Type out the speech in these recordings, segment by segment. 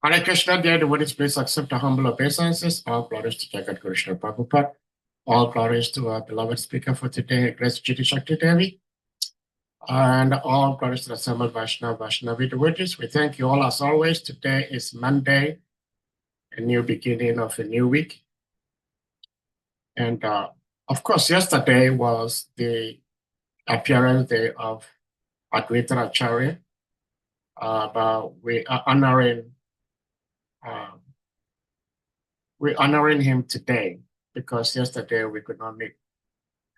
Hare Krishna, dear devotees, please accept the humble obeisances. All glories to Jagat Krishna Prabhupada. All glories to our beloved speaker for today, Grace CITI Shakti Devi. And all glories to the assembled Vaishnavi devotees. We thank you all as always. Today is Monday, a new beginning of a new week. And of course, yesterday was the appearance day of ADVAITA ACARYA. But we are honoring him today because yesterday we could not meet.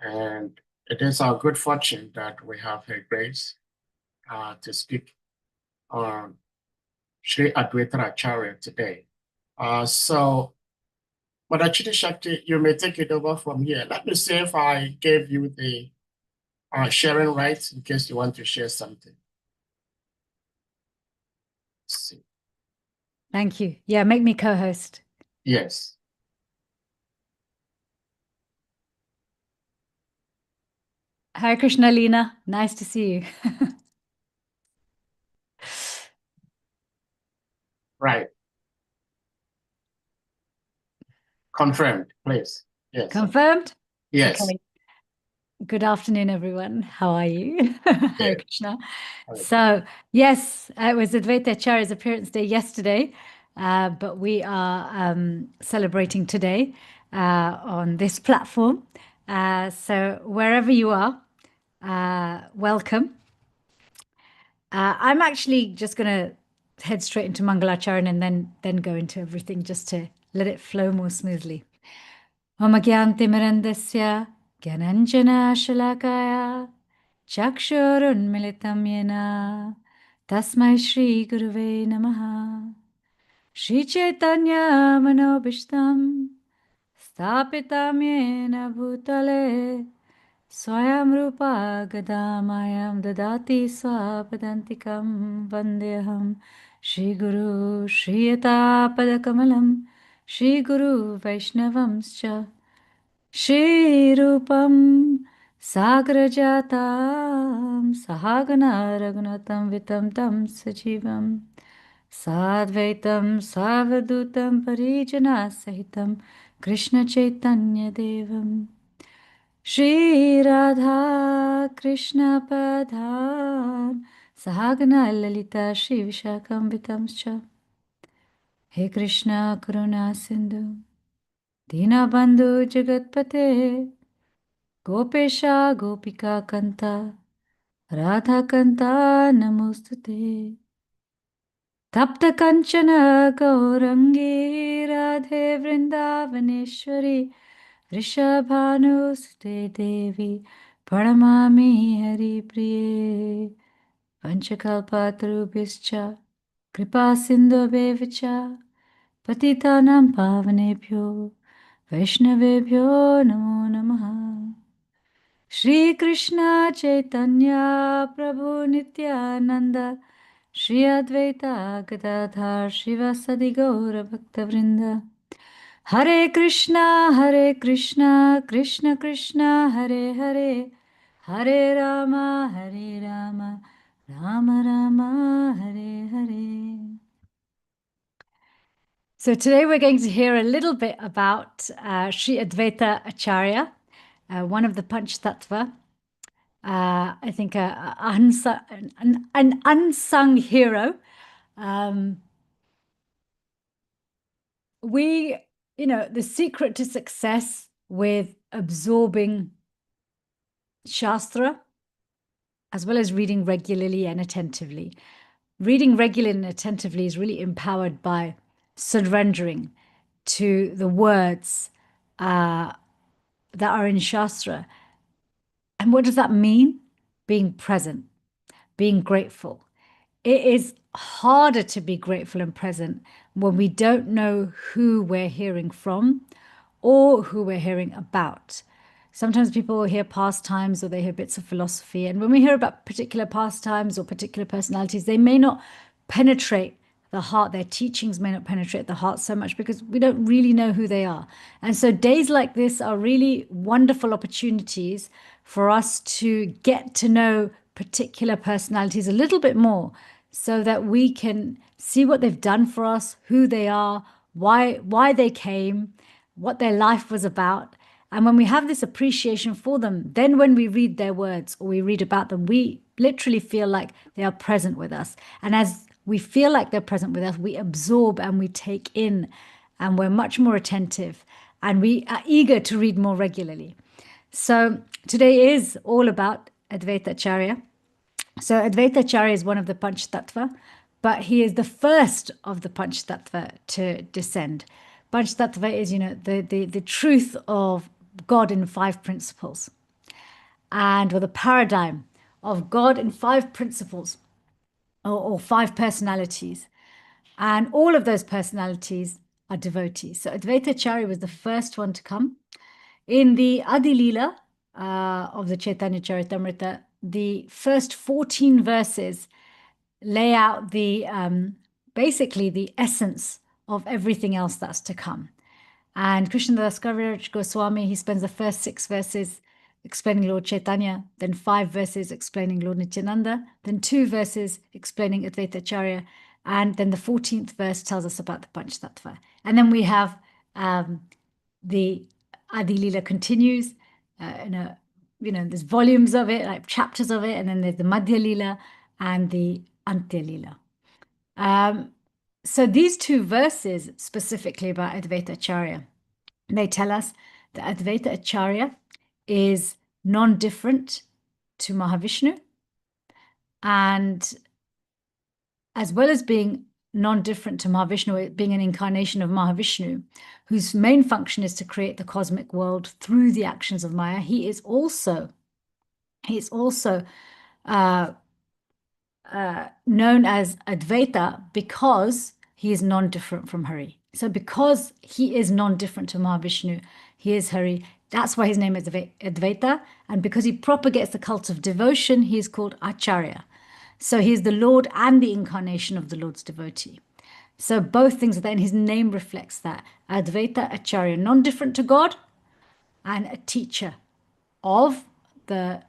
And it is our good fortune that we have a grace to speak on Sri ADVAITA ACARYA today. So, Mother CITI Shakti, you may take it over from here. Let me see if I gave you the sharing rights in case you want to share something. Let's see. Thank you. Yeah, make me co-host. Yes. Hare Krishna, Leena. Nice to see you. Right. Confirmed, please. Yes. Confirmed? Yes. Okay. Good afternoon, everyone. How are you? Hare Krishna. So, yes, it was Advaita Acharya's appearance day yesterday, but we are celebrating today on this platform. So, wherever you are, welcome. I'm actually just going to head straight into Mangalacharana and then go into everything just to let it flow more smoothly. Om Gyantimirandasya Gyananjana Shalakaya Chakshurunmilitam Yena Tasmai Shri Guruve Namaha Shri Chaitanya Manobishtam Stapitam Yena Bhutale Swayam Rupa Gadamayam Dadati Swapadantikam Vandeham Shri Guru Shri Yata Padakamalam Shri Guru Vaishnavamscha Shri Rupam Sagrajatam Sahagana Raghunatam Vitam Tam Sajivam Sadvaitam Savadutam Parijana Sahitam Krishna Chaitanya Devam Shri Radha Krishna Padhan Sahagana Lalita Shri Vishakam Vitamscha He Krishna Karuna Sindhu Dinabandhu Jagatpate Gopesha Gopika Kanta Radha Kanta Namostute Tapta Kanchana Gaurangi Radhe Vrindavaneshwari Rishabhanu Sute Devi Pranamami Hari Priye Panchakalpatarubhyascha Kripa Sindhubhyevacha Patitanam Pavanebhyo Vaishnavebhyo Namo Namaha Shri Krishna Chaitanya Prabhu Nityananda Shri Advaita Gadadhar Shivasadi Gaura Bhaktavrinda Hare Krishna Krishna Krishna Hare Hare Hare Rama Rama Rama Hare Hare. So today we're going to hear a little bit about Sri Advaita Acharya, one of the Panchtattva. I think an unsung hero. The secret to success with absorbing Shastra, as well as reading regularly and attentively. Reading regularly and attentively is really empowered by surrendering to the words that are in Shastra. And what does that mean? Being present, being grateful. It is harder to be grateful and present when we don't know who we're hearing from or who we're hearing about. Sometimes people hear pastimes or they hear bits of philosophy. And when we hear about particular pastimes or particular personalities, they may not penetrate the heart. Their teachings may not penetrate the heart so much because we don't really know who they are. And so days like this are really wonderful opportunities for us to get to know particular personalities a little bit more so that we can see what they've done for us, who they are, why they came, what their life was about. And when we have this appreciation for them, then when we read their words or we read about them, we literally feel like they are present with us. And as we feel like they're present with us, we absorb and we take in, and we're much more attentive, and we are eager to read more regularly. So today is all about Advaita Acharya. So Advaita Acharya is one of the Panch Tattva, but he is the first of the Panch Tattva to descend. Panch Tattva is, the truth of God in 5 principles, or the paradigm of God in 5 principles, or 5 personalities. And all of those personalities are devotees. So Advaita Acharya was the first one to come. In the Adi Leela of the Chaitanya Charitamrita, the first 14 verses lay out basically the essence of everything else that's to come. And Krishnadas Kaviraj Goswami, he spends the first 6 verses explaining Lord Chaitanya, then 5 verses explaining Lord Nityananda, then 2 verses explaining Advaita Acharya, and then the 14th verse tells us about the Panch Tattva. And then we have the Adi Leela continues, there's volumes of it, like chapters of it, and then there's the Madhya Leela and the Antya Leela. So these 2 verses specifically about Advaita Acharya, they tell us that Advaita Acharya is non-different to Mahavishnu, and as well as being non-different to Mahavishnu, being an incarnation of Mahavishnu, whose main function is to create the cosmic world through the actions of Maya, he is also known as Advaita because he is non-different from Hari. So because he is non-different to Mahavishnu, he is Hari. That's why his name is Advaita. And because he propagates the cult of devotion, he is called Acharya. So he is the Lord and the incarnation of the Lord's devotee. So both things are there, and his name reflects that. Advaita Acharya, non-different to God, and a teacher of the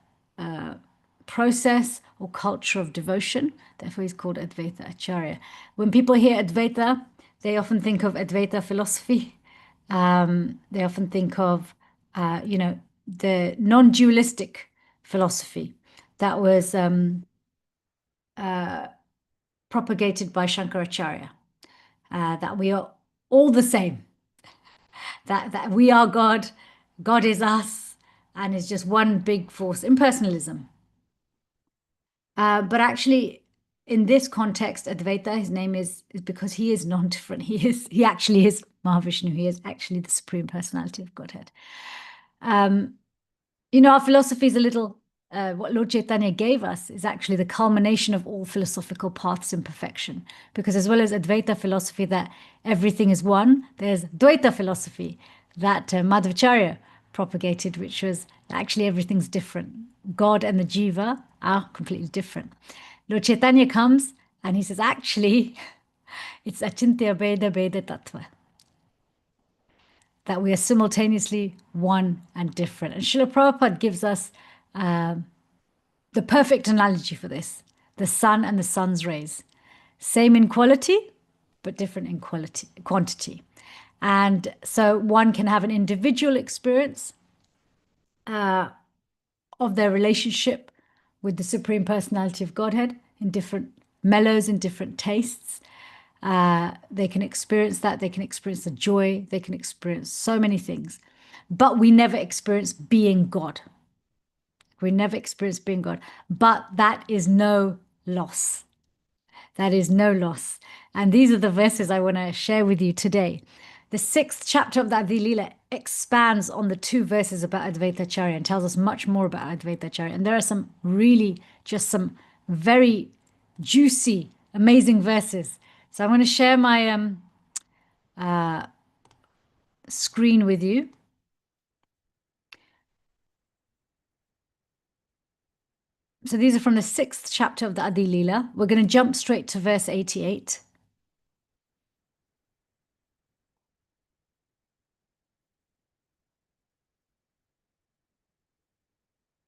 process or culture of devotion. Therefore, he's called Advaita Acharya. When people hear Advaita, they often think of Advaita philosophy. They often think of, the non-dualistic philosophy that was propagated by Shankaracharya, that we are all the same, that we are God, God is us, and it's just one big force, impersonalism. But actually, in this context, Advaita, his name is because he is non-different. He actually is Mahavishnu. He is actually the Supreme Personality of Godhead. Our philosophy is a little, what Lord Chaitanya gave us is actually the culmination of all philosophical paths in perfection. Because as well as Advaita philosophy, that everything is one, there's Dvaita philosophy that Madhvacharya propagated, which was actually everything's different. God and the jiva are completely different. Lord Chaitanya comes and he says, actually, it's Achintya Beda Beda Tattva, that we are simultaneously one and different. And Srila Prabhupada gives us the perfect analogy for this: the sun and the sun's rays. Same in quality, but different in quantity. And so one can have an individual experience of their relationship with the Supreme Personality of Godhead in different mellows, in different tastes. They can experience that. They can experience the joy. They can experience so many things. But we never experience being God. We never experience being God. But that is no loss. That is no loss. And these are the verses I want to share with you today. The 6th chapter of the Adi Leela expands on the 2 verses about Advaita Acharya and tells us much more about Advaita Acharya. And there are some very juicy, amazing verses. So I'm going to share my screen with you. So these are from the 6th chapter of the Adi Leela. We're going to jump straight to verse 88.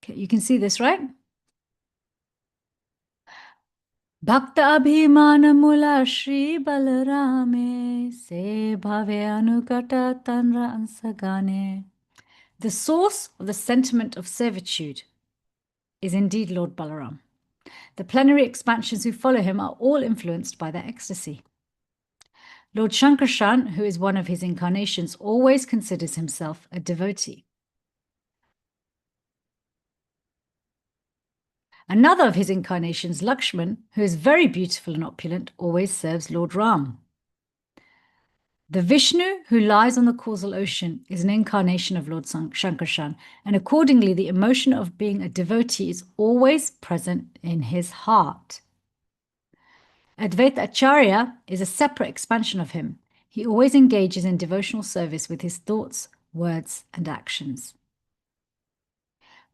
Okay, you can see this, right? Bhakta abhimana mula Shri Balarame se bhave anukata tanra ansagane. The source of the sentiment of servitude is indeed Lord Balaram. The plenary expansions who follow him are all influenced by their ecstasy. Lord Shankarshan, who is one of his incarnations, always considers himself a devotee. Another of his incarnations, Lakshman, who is very beautiful and opulent, always serves Lord Ram. The Vishnu who lies on the causal ocean is an incarnation of Lord Shankarshan, and accordingly the emotion of being a devotee is always present in his heart. Advaita Acharya is a separate expansion of him. He always engages in devotional service with his thoughts, words, and actions.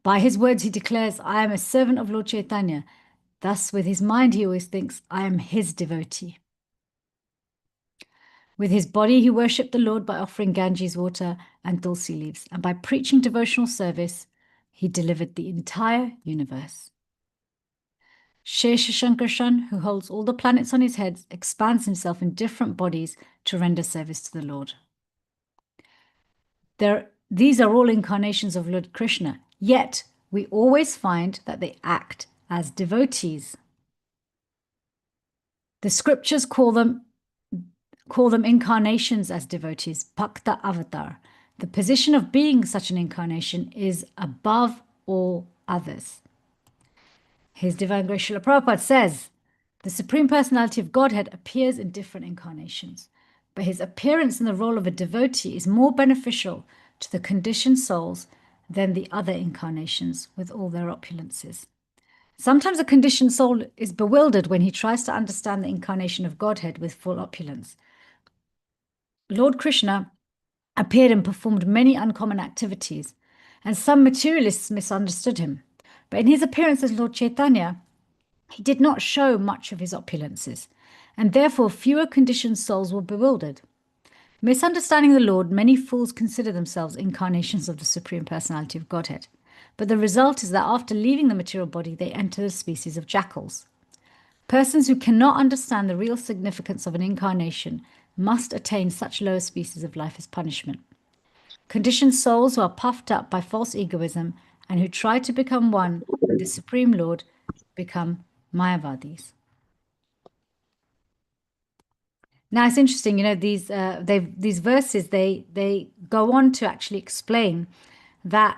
By his words he declares, I am a servant of Lord Chaitanya. Thus with his mind he always thinks, I am his devotee. With his body, he worshipped the Lord by offering Ganges water and tulsi leaves, and by preaching devotional service, he delivered the entire universe. Shesha Shankarshan, who holds all the planets on his head, expands himself in different bodies to render service to the Lord. These are all incarnations of Lord Krishna, yet we always find that they act as devotees. The scriptures call them incarnations as devotees, Bhakta Avatar. The position of being such an incarnation is above all others. His Divine Grace Srila Prabhupada says, the Supreme Personality of Godhead appears in different incarnations, but his appearance in the role of a devotee is more beneficial to the conditioned souls than the other incarnations with all their opulences. Sometimes a conditioned soul is bewildered when he tries to understand the incarnation of Godhead with full opulence. Lord Krishna appeared and performed many uncommon activities, and some materialists misunderstood him. But in his appearance as Lord Chaitanya, he did not show much of his opulences, and therefore fewer conditioned souls were bewildered. Misunderstanding the Lord, many fools consider themselves incarnations of the Supreme Personality of Godhead. But the result is that after leaving the material body, they enter the species of jackals. Persons who cannot understand the real significance of an incarnation must attain such lower species of life as punishment. Conditioned souls who are puffed up by false egoism and who try to become one with the Supreme Lord become Mayavadis. Now it's interesting, these verses they go on to actually explain that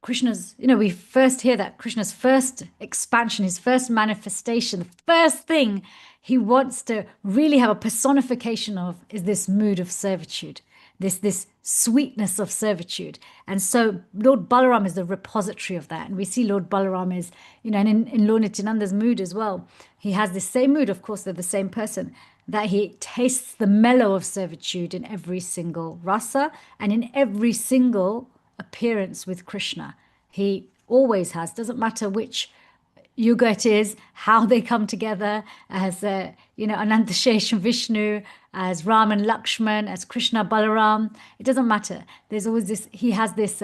Krishna's, we first hear that Krishna's first expansion, his first manifestation, the first thing he wants to really have a personification of is this mood of servitude, this sweetness of servitude. And so Lord Balaram is the repository of that. And we see Lord Balaram is, and in Lord Nityananda's mood as well, he has this same mood, of course, they're the same person, that he tastes the mellow of servitude in every single rasa and in every single appearance with Krishna. He always has, doesn't matter which yuga it is, how they come together as Anantashesh and Vishnu, as Ram and Lakshman, as Krishna Balaram. It doesn't matter. There's always this, he has this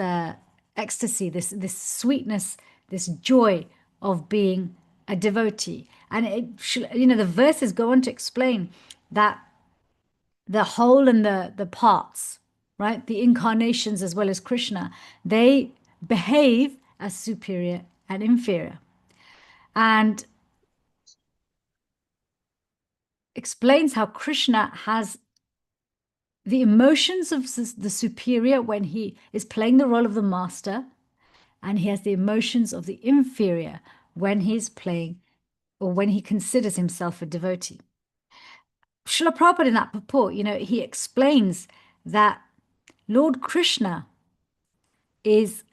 ecstasy, this sweetness, this joy of being a devotee. And the verses go on to explain that the whole and the parts, right? The incarnations as well as Krishna, they behave as superior and inferior. And explains how Krishna has the emotions of the superior when he is playing the role of the master, and he has the emotions of the inferior when he's playing or when he considers himself a devotee. Srila Prabhupada in that purport, he explains that Lord Krishna is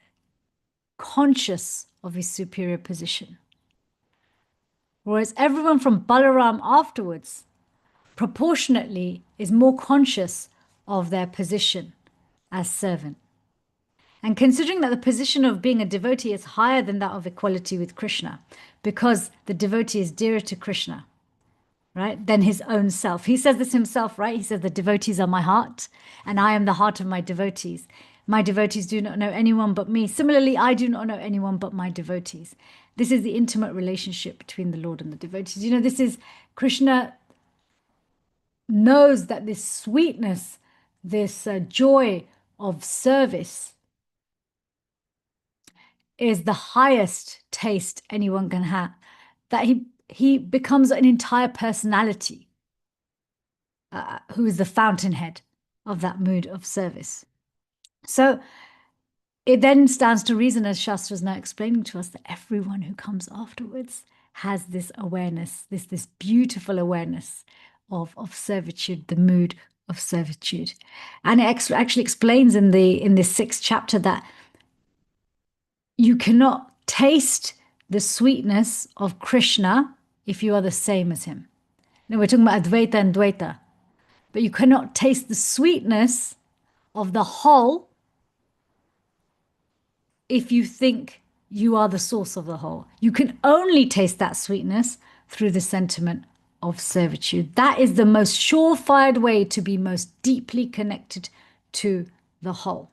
conscious of his superior position, whereas everyone from Balaram afterwards proportionately is more conscious of their position as servant. And considering that the position of being a devotee is higher than that of equality with Krishna, because the devotee is dearer to Krishna, right, than his own self. He says this himself, right? He says, the devotees are my heart, and I am the heart of my devotees. My devotees do not know anyone but me. Similarly, I do not know anyone but my devotees. This is the intimate relationship between the Lord and the devotees. You know, this is Krishna knows that this sweetness, this joy of service is the highest taste anyone can have, that he becomes an entire personality who is the fountainhead of that mood of service. So it then stands to reason, as Shastra is now explaining to us, that everyone who comes afterwards has this awareness, this beautiful awareness of servitude, the mood of servitude. And it actually explains in this 6th chapter that you cannot taste the sweetness of Krishna if you are the same as him. Now we're talking about Advaita and Dvaita, but you cannot taste the sweetness of the whole if you think you are the source of the whole. You can only taste that sweetness through the sentiment of servitude. That is the most surefire way to be most deeply connected to the whole.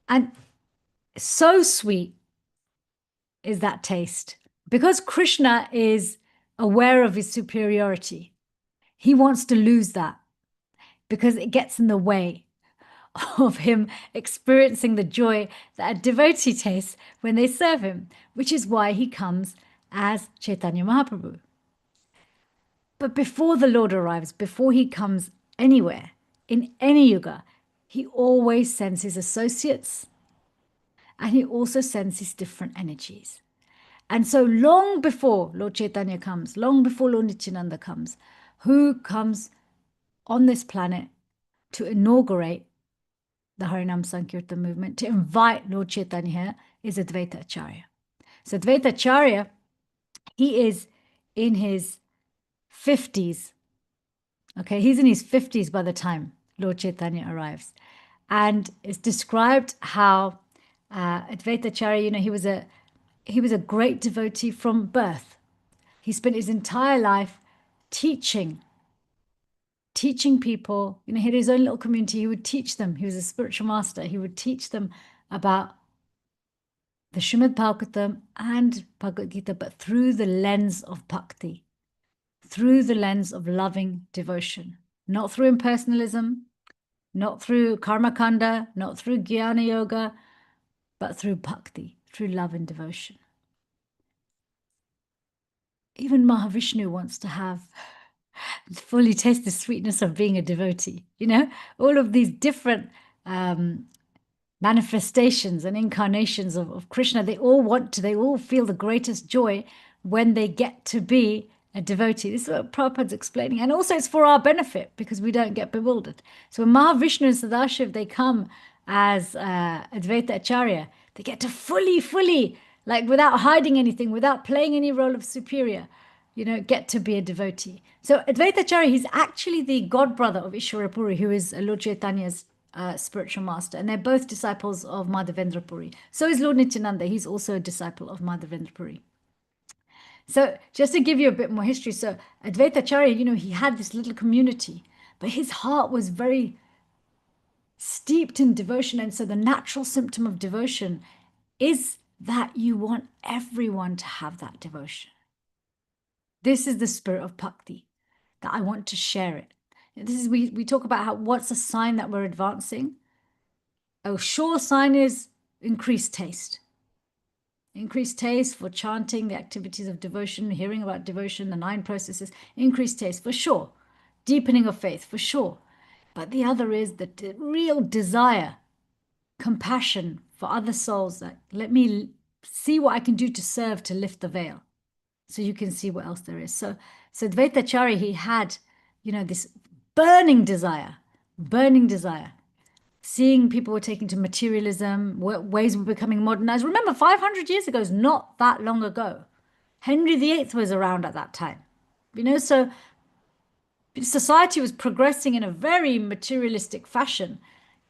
And so sweet is that taste. Because Krishna is aware of his superiority, he wants to lose that because it gets in the way of him experiencing the joy that a devotee tastes when they serve him, which is why he comes as Chaitanya Mahaprabhu. But before the Lord arrives, before he comes anywhere, in any yuga, he always sends his associates, and he also sends his different energies. And so long before Lord Chaitanya comes, long before Lord Nityananda comes, who comes on this planet to inaugurate the Harinam Sankirtan movement, to invite Lord Chaitanya here, is Advaita Acharya. So Advaita Acharya, he is in his 50s. Okay, he's in his 50s by the time Lord Chaitanya arrives. And it's described how Advaita Acharya, you know, he was a great devotee from birth. He spent his entire life teaching people. You know, he had his own little community. He would teach them. He was a spiritual master. He would teach them about the Srimad Bhagavatam and Bhagavad Gita, but through the lens of bhakti, through the lens of loving devotion, not through impersonalism, not through karma kanda, not through jnana yoga, but through bhakti, through love and devotion. Even Mahavishnu wants to have fully taste the sweetness of being a devotee. You know, all of these different manifestations and incarnations of Krishna, they all feel the greatest joy when they get to be a devotee. This is what Prabhupada's explaining. And also it's for our benefit because we don't get bewildered. So when Mahavishnu and Sadashiv, they come as Advaita Acharya, they get to fully, like without hiding anything, without playing any role of superior, you know, get to be a devotee. So Advaita Acharya, he's actually the godbrother of Ishwara Puri, who is Lord Chaitanya's spiritual master. And they're both disciples of Madhavendra Puri. So is Lord Nityananda. He's also a disciple of Madhavendra Puri. So just to give you a bit more history, so Advaita Acharya, you know, he had this little community, but his heart was very steeped in devotion. And so the natural symptom of devotion is that you want everyone to have that devotion. This is the spirit of bhakti, that I want to share it. This is, we talk about what's a sign that we're advancing. A sure sign is increased taste. Increased taste for chanting, the activities of devotion, hearing about devotion, the 9 processes. Increased taste, for sure. Deepening of faith, for sure. But the other is the real desire, compassion for other souls. That let me see what I can do to serve, to lift the veil, so you can see what else there is. So Advaita Acharya, he had, you know, this burning desire, seeing people were taking to materialism, ways were becoming modernized. Remember, 500 years ago is not that long ago. Henry VIII was around at that time, you know, so society was progressing in a very materialistic fashion.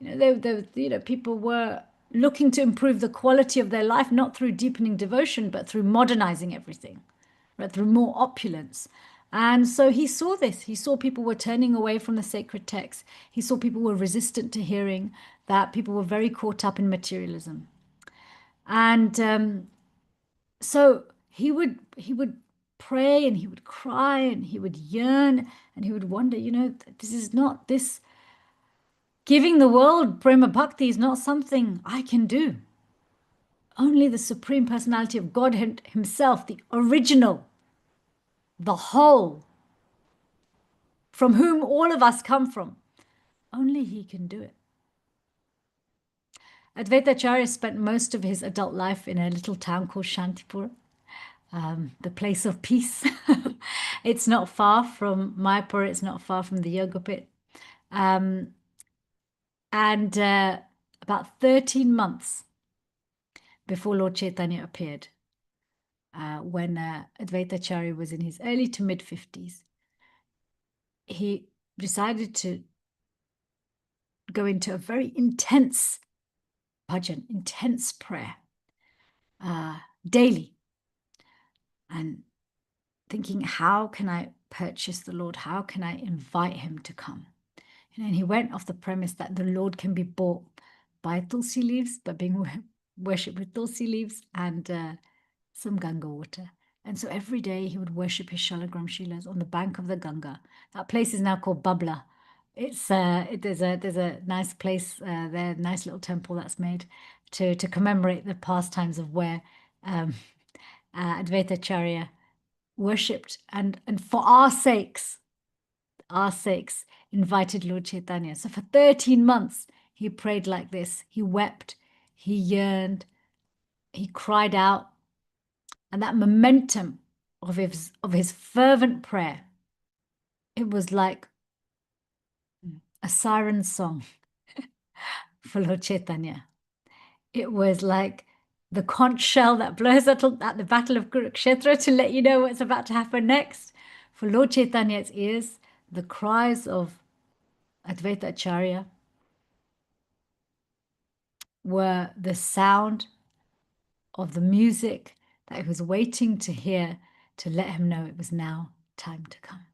You know, people were looking to improve the quality of their life, not through deepening devotion, but through modernizing everything, right? Through more opulence. And so he saw this. He saw people were turning away from the sacred text. He saw people were resistant to hearing, that people were very caught up in materialism. And so he would pray, and he would cry, and he would yearn, and he would wonder, this is not this giving the world prema bhakti is not something I can do. Only the Supreme Personality of God himself, the original, the whole, from whom all of us come from, only he can do it. Advaita Acharya spent most of his adult life in a little town called Shantipur, the place of peace. It's not far from Mayapur, it's not far from the yoga pit. And about 13 months before Lord Chaitanya appeared, when Advaita Acharya was in his early to mid-50s, he decided to go into a very intense bhajan, intense prayer, daily, and thinking, how can I purchase the Lord? How can I invite him to come? And he went off the premise that the Lord can be bought by tulsi leaves, by being worshipped with tulsi leaves and some Ganga water. And so every day he would worship his Shalagram Shilas on the bank of the Ganga. That place is now called Babla. It's there's a nice place there, nice little temple that's made to commemorate the pastimes of where Advaita Acharya worshipped, and for our sakes, invited Lord Chaitanya. So for 13 months, he prayed like this. He wept, he yearned, he cried out. And that momentum of his fervent prayer, it was like a siren song for Lord Chaitanya. It was like the conch shell that blows at the Battle of Kurukshetra to let you know what's about to happen next. For Lord Chaitanya's ears, the cries of Advaita Acharya were the sound of the music that he was waiting to hear to let him know it was now time to come.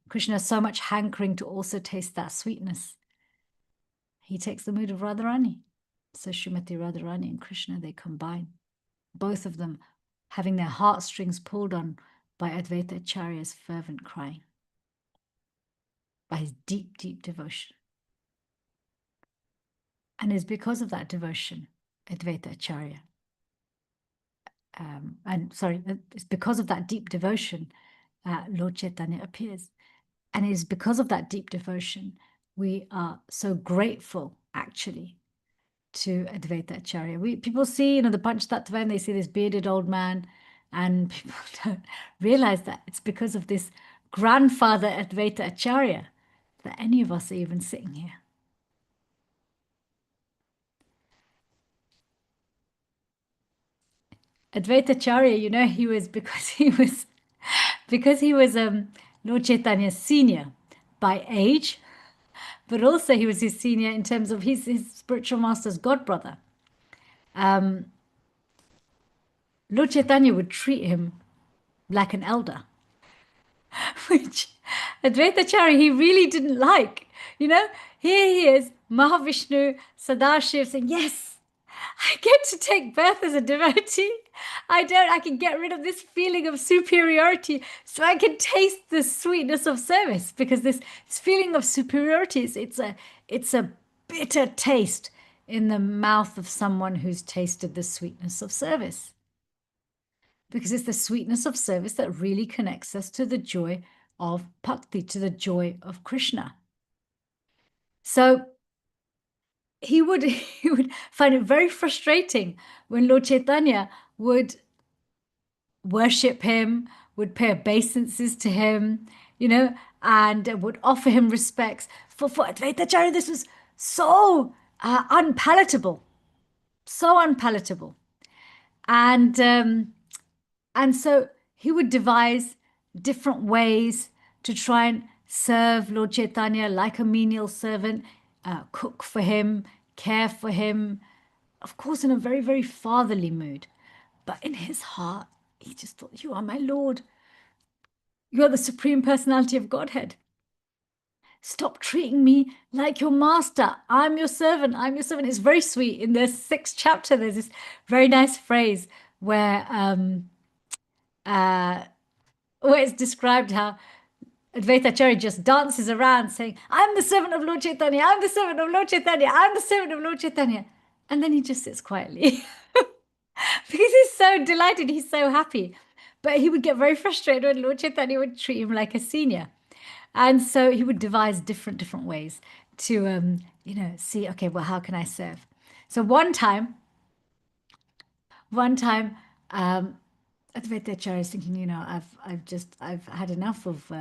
Krishna has so much hankering to also taste that sweetness. He takes the mood of Radharani. So Srimati Radharani and Krishna, they combine. Both of them having their heartstrings pulled on by Advaita Acharya's fervent crying, by his deep, deep devotion. And it's because of that devotion, Advaita Acharya, it's because of that deep devotion Lord Chaitanya appears. And it is because of that deep devotion we are so grateful, actually, to Advaita Acharya. People see, the Panchatattva, and they see this bearded old man, and people don't realize that it's because of this grandfather Advaita Acharya that any of us are even sitting here. Advaita Acharya, he was Lord Chaitanya's senior by age, but also he was his senior in terms of his spiritual master's godbrother. Lord Chaitanya would treat him like an elder, which Advaita Acharya, he really didn't like. Here he is, Mahavishnu, Sadashiv, saying, yes, I get to take birth as a devotee. I can get rid of this feeling of superiority so I can taste the sweetness of service, because this feeling of superiority, it's a bitter taste in the mouth of someone who's tasted the sweetness of service. Because it's the sweetness of service that really connects us to the joy of bhakti, to the joy of Krishna. So he would find it very frustrating when Lord Chaitanya would worship him, would pay obeisances to him, and would offer him respects. For Advaita Acharya, this was so unpalatable, so unpalatable. And so he would devise different ways to try and serve Lord Chaitanya like a menial servant, cook for him, care for him, of course in a very, very fatherly mood. But in his heart, He just thought, you are my Lord. You are the supreme personality of Godhead. Stop treating me like your master. I'm your servant. I'm your servant. It's very sweet. In the 6th chapter, there's this very nice phrase where it's described how Advaita Acharya just dances around saying, I'm the servant of Lord Chaitanya. I'm the servant of Lord Chaitanya. I'm the servant of Lord Chaitanya. And then he just sits quietly because he's so delighted. He's so happy. But he would get very frustrated when Lord Chaitanya would treat him like a senior. And so he would devise different ways to, see, okay, well, how can I serve? So one time, Advaita Acharya is thinking, I've had enough of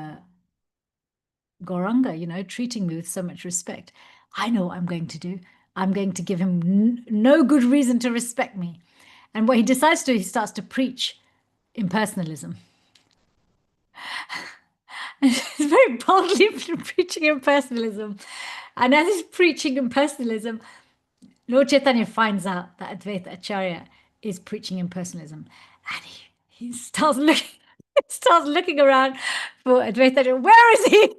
Gauranga, treating me with so much respect. I know what I'm going to do. I'm going to give him no good reason to respect me. And what he decides to do, he starts to preach impersonalism. He's very boldly preaching impersonalism. And as he's preaching impersonalism, Lord Chaitanya finds out that Advaita Acharya is preaching impersonalism. And he starts looking around for Advaita Acharya. Where is he?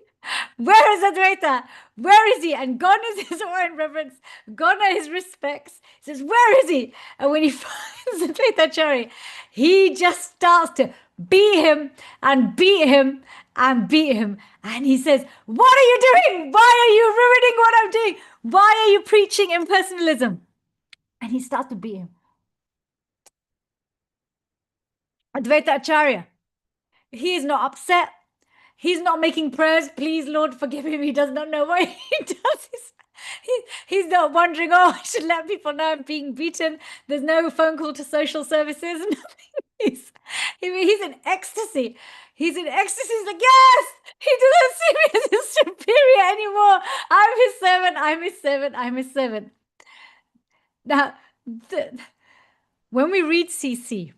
Where is Advaita? Where is he? And gone is his awe and reverence. Gone are his respects. He says, where is he? And when he finds Advaita Acharya, he just starts to beat him and beat him and beat him. And he says, what are you doing? Why are you ruining what I'm doing? Why are you preaching impersonalism? And he starts to beat him. Advaita Acharya, he is not upset. He's not making prayers. Please, Lord, forgive him. He does not know what he does. He's not wondering, oh, I should let people know I'm being beaten. There's no phone call to social services. Nothing. He's in ecstasy. He's in ecstasy. He's like, yes, he doesn't see me as his superior anymore. I'm his servant. I'm his servant. I'm his servant. Now, when we read CC,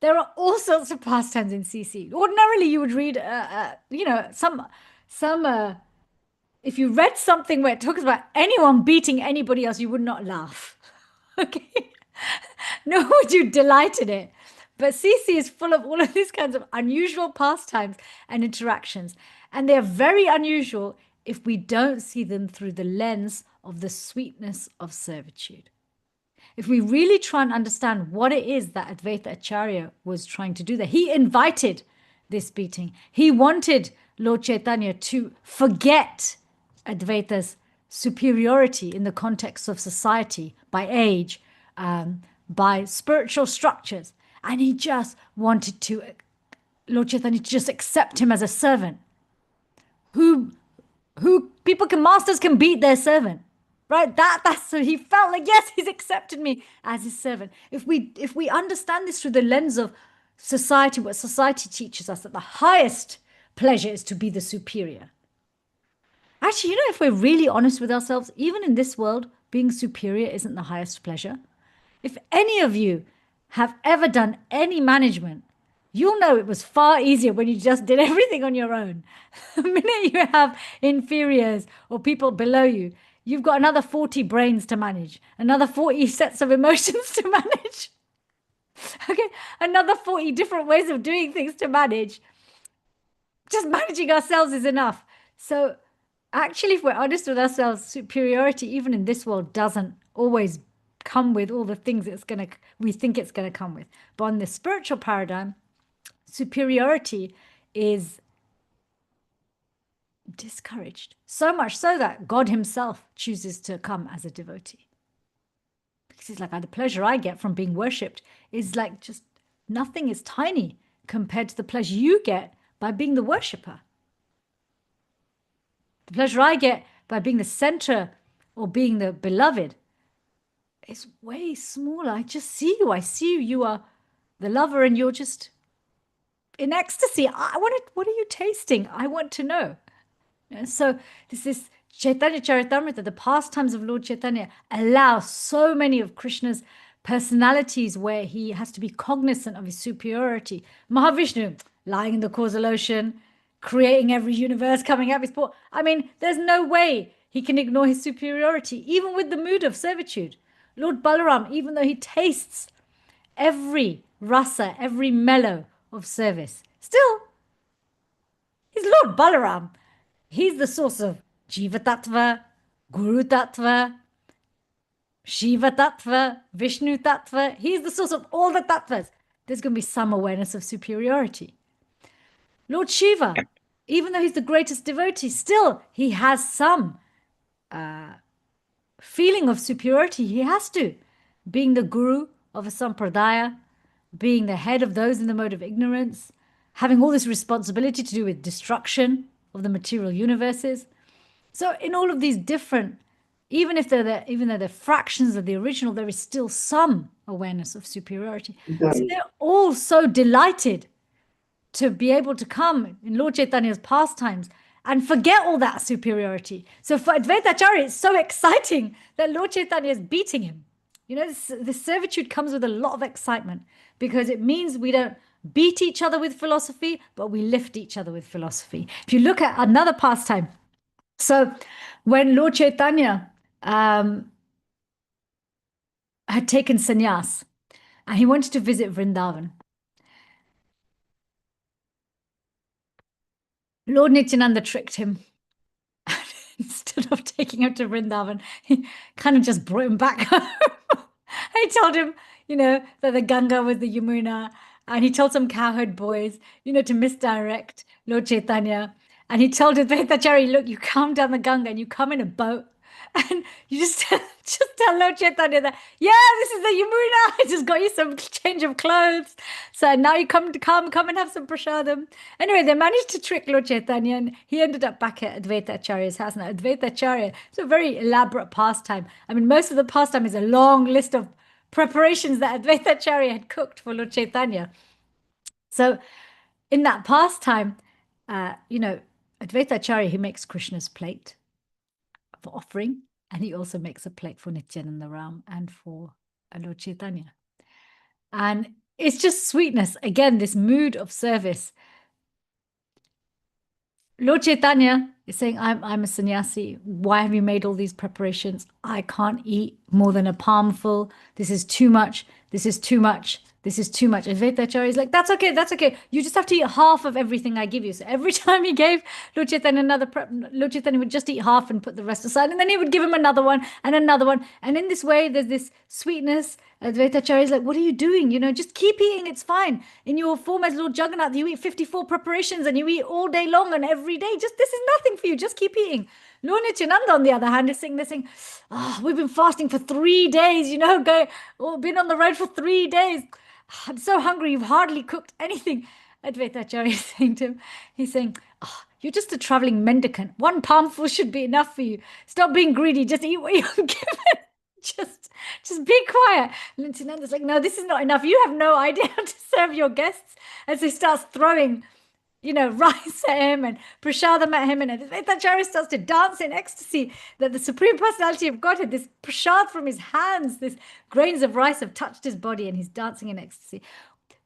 there are all sorts of pastimes in CC. Ordinarily, you would read, if you read something where it talks about anyone beating anybody else, you would not laugh. Okay? Nor would you delight in it. But CC is full of all of these kinds of unusual pastimes and interactions. And they're very unusual if we don't see them through the lens of the sweetness of servitude. If we really try and understand what it is that Advaita Acharya was trying to do there, he invited this beating. He wanted Lord Chaitanya to forget Advaita's superiority in the context of society, by age, by spiritual structures. And he just wanted Lord Chaitanya to just accept him as a servant who masters can beat their servant. Right? That's so he felt like, yes, he's accepted me as his servant. If we understand this through the lens of society, what society teaches us, that the highest pleasure is to be the superior. Actually, if we're really honest with ourselves, even in this world, being superior isn't the highest pleasure. If any of you have ever done any management, you'll know it was far easier when you just did everything on your own. The minute you have inferiors or people below you, you've got another 40 brains to manage, another 40 sets of emotions to manage. Okay, another 40 different ways of doing things to manage. Just managing ourselves is enough. So actually, if we're honest with ourselves, superiority, even in this world, doesn't always come with all the things we think it's going to come with. But on the spiritual paradigm, superiority is discouraged, so much so that God himself chooses to come as a devotee, because he's like, the pleasure I get from being worshipped is like just nothing is tiny compared to the pleasure you get by being the worshipper. The pleasure I get by being the center or being the beloved is way smaller. I just see you. I see you. You are the lover and you're just in ecstasy. What are you tasting? I want to know. And so this Chaitanya Charitamrita, the pastimes of Lord Chaitanya, allow so many of Krishna's personalities where he has to be cognizant of his superiority. Mahavishnu, lying in the causal ocean, creating every universe, coming out of his paw. I mean, there's no way he can ignore his superiority, even with the mood of servitude. Lord Balaram, even though he tastes every rasa, every mellow of service. Still, he's Lord Balaram. He's the source of Jiva Tattva, Guru Tattva, Shiva Tattva, Vishnu Tattva. He's the source of all the tattvas. There's going to be some awareness of superiority. Lord Shiva, even though he's the greatest devotee, still he has some feeling of superiority. He has to, being the guru of a sampradaya, being the head of those in the mode of ignorance, having all this responsibility to do with destruction of the material universes. So in all of these different, even though they're fractions of the original, there is still some awareness of superiority. So they're all so delighted to be able to come in Lord Chaitanya's pastimes and forget all that superiority. So for Advaita Acharya, it's so exciting that Lord Chaitanya is beating him. You know, this servitude comes with a lot of excitement because it means we don't beat each other with philosophy, but we lift each other with philosophy. If you look at another pastime, so when Lord Chaitanya had taken sannyas and he wanted to visit Vrindavan, Lord Nityananda tricked him. Instead of taking him to Vrindavan, he kind of just brought him back home. He told him, you know, that the Ganga was the Yamuna, and he told some cowherd boys, you know, to misdirect Lord Chaitanya. And he told Advaita Acharya, look, you come down the Ganga and you come in a boat, and you just tell Lord Chaitanya that, yeah, this is the Yamuna. I just got you some change of clothes. So now you come and have some prasadam. Anyway, they managed to trick Lord Chaitanya, and he ended up back at Advaita Acharya's house. Now, Advaita Acharya, it's a very elaborate pastime. I mean, most of the pastime is a long list of preparations that Advaita Acharya had cooked for Lord Chaitanya. So in that pastime, you know, Advaita Acharya, he makes Krishna's plate for offering, and he also makes a plate for Nityananda Ram and for Lord Chaitanya. And it's just sweetness. Again, this mood of service. Lord Chaitanya is saying, I'm a sannyasi. Why have you made all these preparations? I can't eat more than a palmful. This is too much. This is too much. This is too much. Advaita Acharya is like, that's okay. That's okay. You just have to eat half of everything I give you. So every time he gave Lord Chaitanya another prep, Lord Chaitanya would just eat half and put the rest aside. And then he would give him another one and another one. And in this way, there's this sweetness. Advaita Acharya is like, what are you doing? You know, just keep eating. It's fine. In your form as Lord Jagannath, you eat 54 preparations and you eat all day long and every day. Just, this is nothing for you. Just keep eating. Lord Nityananda, on the other hand, is saying, oh, we've been fasting for 3 days, you know, been on the road for 3 days. I'm so hungry, you've hardly cooked anything. Advaita Acharya is saying to him, he's saying, oh, you're just a traveling mendicant. 1 palmful should be enough for you. Stop being greedy. Just eat what you're given. Just be quiet. And Nityananda's like, no, this is not enough. You have no idea how to serve your guests. As he starts throwing, you know, rice at him and prasadam at him, and Advaita Acharya starts to dance in ecstasy that the Supreme Personality of Godhead, this prasad from his hands, this grains of rice have touched his body, and he's dancing in ecstasy.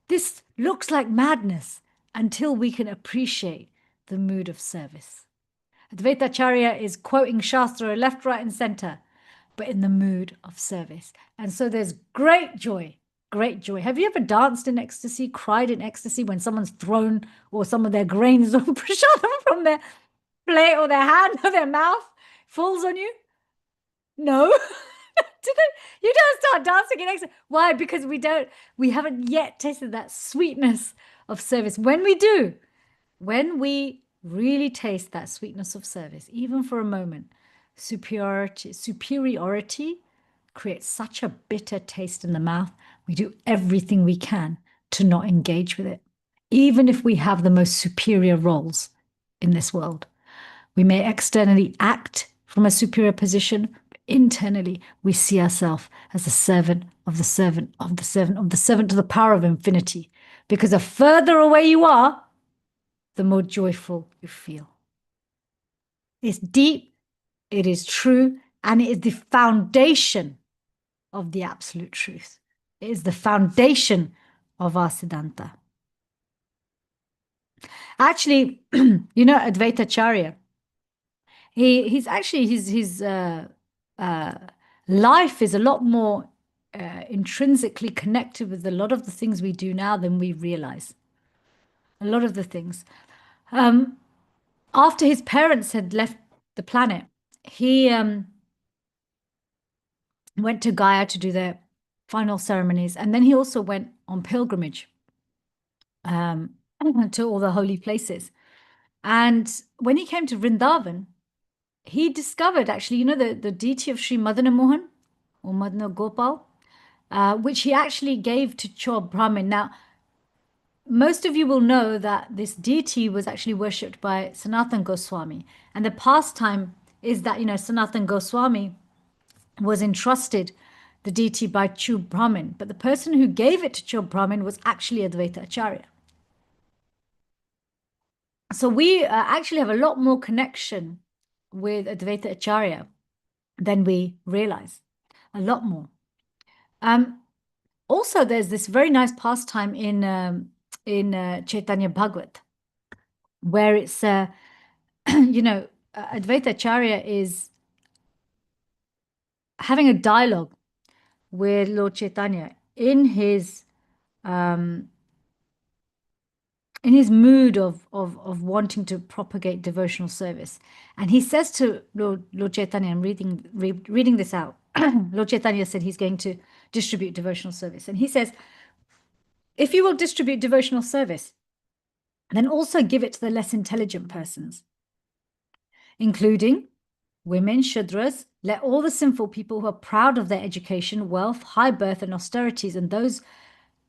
This looks like madness until we can appreciate the mood of service. Advaita Acharya is quoting Shastra left, right, and center, but in the mood of service. And so there's great joy. Great joy. Have you ever danced in ecstasy, cried in ecstasy when someone's thrown or some of their grains of prasadam from their plate or their hand or their mouth falls on you? No. You don't start dancing in ecstasy. Why? Because we haven't yet tasted that sweetness of service. When we do, when we really taste that sweetness of service, even for a moment, superiority creates such a bitter taste in the mouth. We do everything we can to not engage with it, even if we have the most superior roles in this world. We may externally act from a superior position, but internally we see ourselves as the servant of the servant of the servant of the servant to the power of infinity. Because the further away you are, the more joyful you feel. It's deep, it is true, and it is the foundation of the absolute truth. It is the foundation of our Siddhanta. Actually, you know, Advaita Acharya, his life is a lot more intrinsically connected with a lot of the things we do now than we realize. A lot of the things. After his parents had left the planet, he went to Gaia to do their final ceremonies, and then he also went on pilgrimage to all the holy places. And when he came to Vrindavan, he discovered actually, you know, the deity of Sri Madana Mohan or Madana Gopal, which he actually gave to Chor Brahmin. Now, most of you will know that this deity was actually worshipped by Sanatan Goswami. And the pastime is that, you know, Sanatan Goswami was entrusted the deity by Chor Brahmin. But the person who gave it to Chor Brahmin was actually Advaita Acharya. So we actually have a lot more connection with Advaita Acharya than we realize. A lot more. Also, there's this very nice pastime in Chaitanya Bhagavat, where it's, you know, Advaita Acharya is having a dialogue with Lord Chaitanya in his mood of wanting to propagate devotional service. And he says to Lord Chaitanya, I'm reading this out. Lord Chaitanya said he's going to distribute devotional service. And he says, if you will distribute devotional service, then also give it to the less intelligent persons, including women, Shudras. Let all the sinful people who are proud of their education, wealth, high birth, and austerities, and those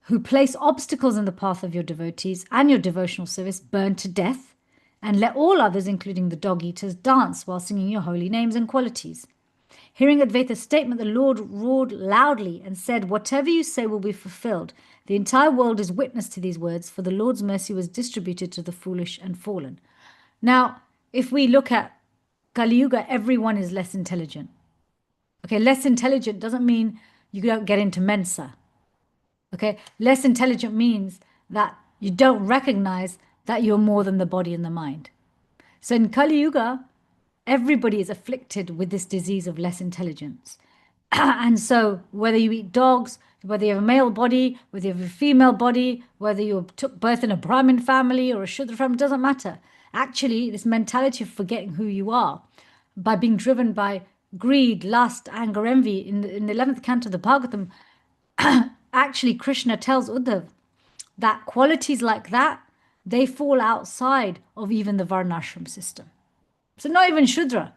who place obstacles in the path of your devotees and your devotional service burn to death, and let all others, including the dog-eaters, dance while singing your holy names and qualities. Hearing Advaita's statement, the Lord roared loudly and said, whatever you say will be fulfilled. The entire world is witness to these words, for the Lord's mercy was distributed to the foolish and fallen. Now, if we look at Kali Yuga, everyone is less intelligent. Okay, less intelligent doesn't mean you don't get into Mensa. Okay, less intelligent means that you don't recognize that you're more than the body and the mind. So in Kali Yuga, everybody is afflicted with this disease of less intelligence. And so whether you eat dogs, whether you have a male body, whether you have a female body, whether you took birth in a Brahmin family or a Shudra family, doesn't matter. Actually, this mentality of forgetting who you are by being driven by greed, lust, anger, envy. In the 11th canto of the Bhagavatam, actually Krishna tells Uddhav that qualities like that, they fall outside of even the Varnashram system. So not even Shudra,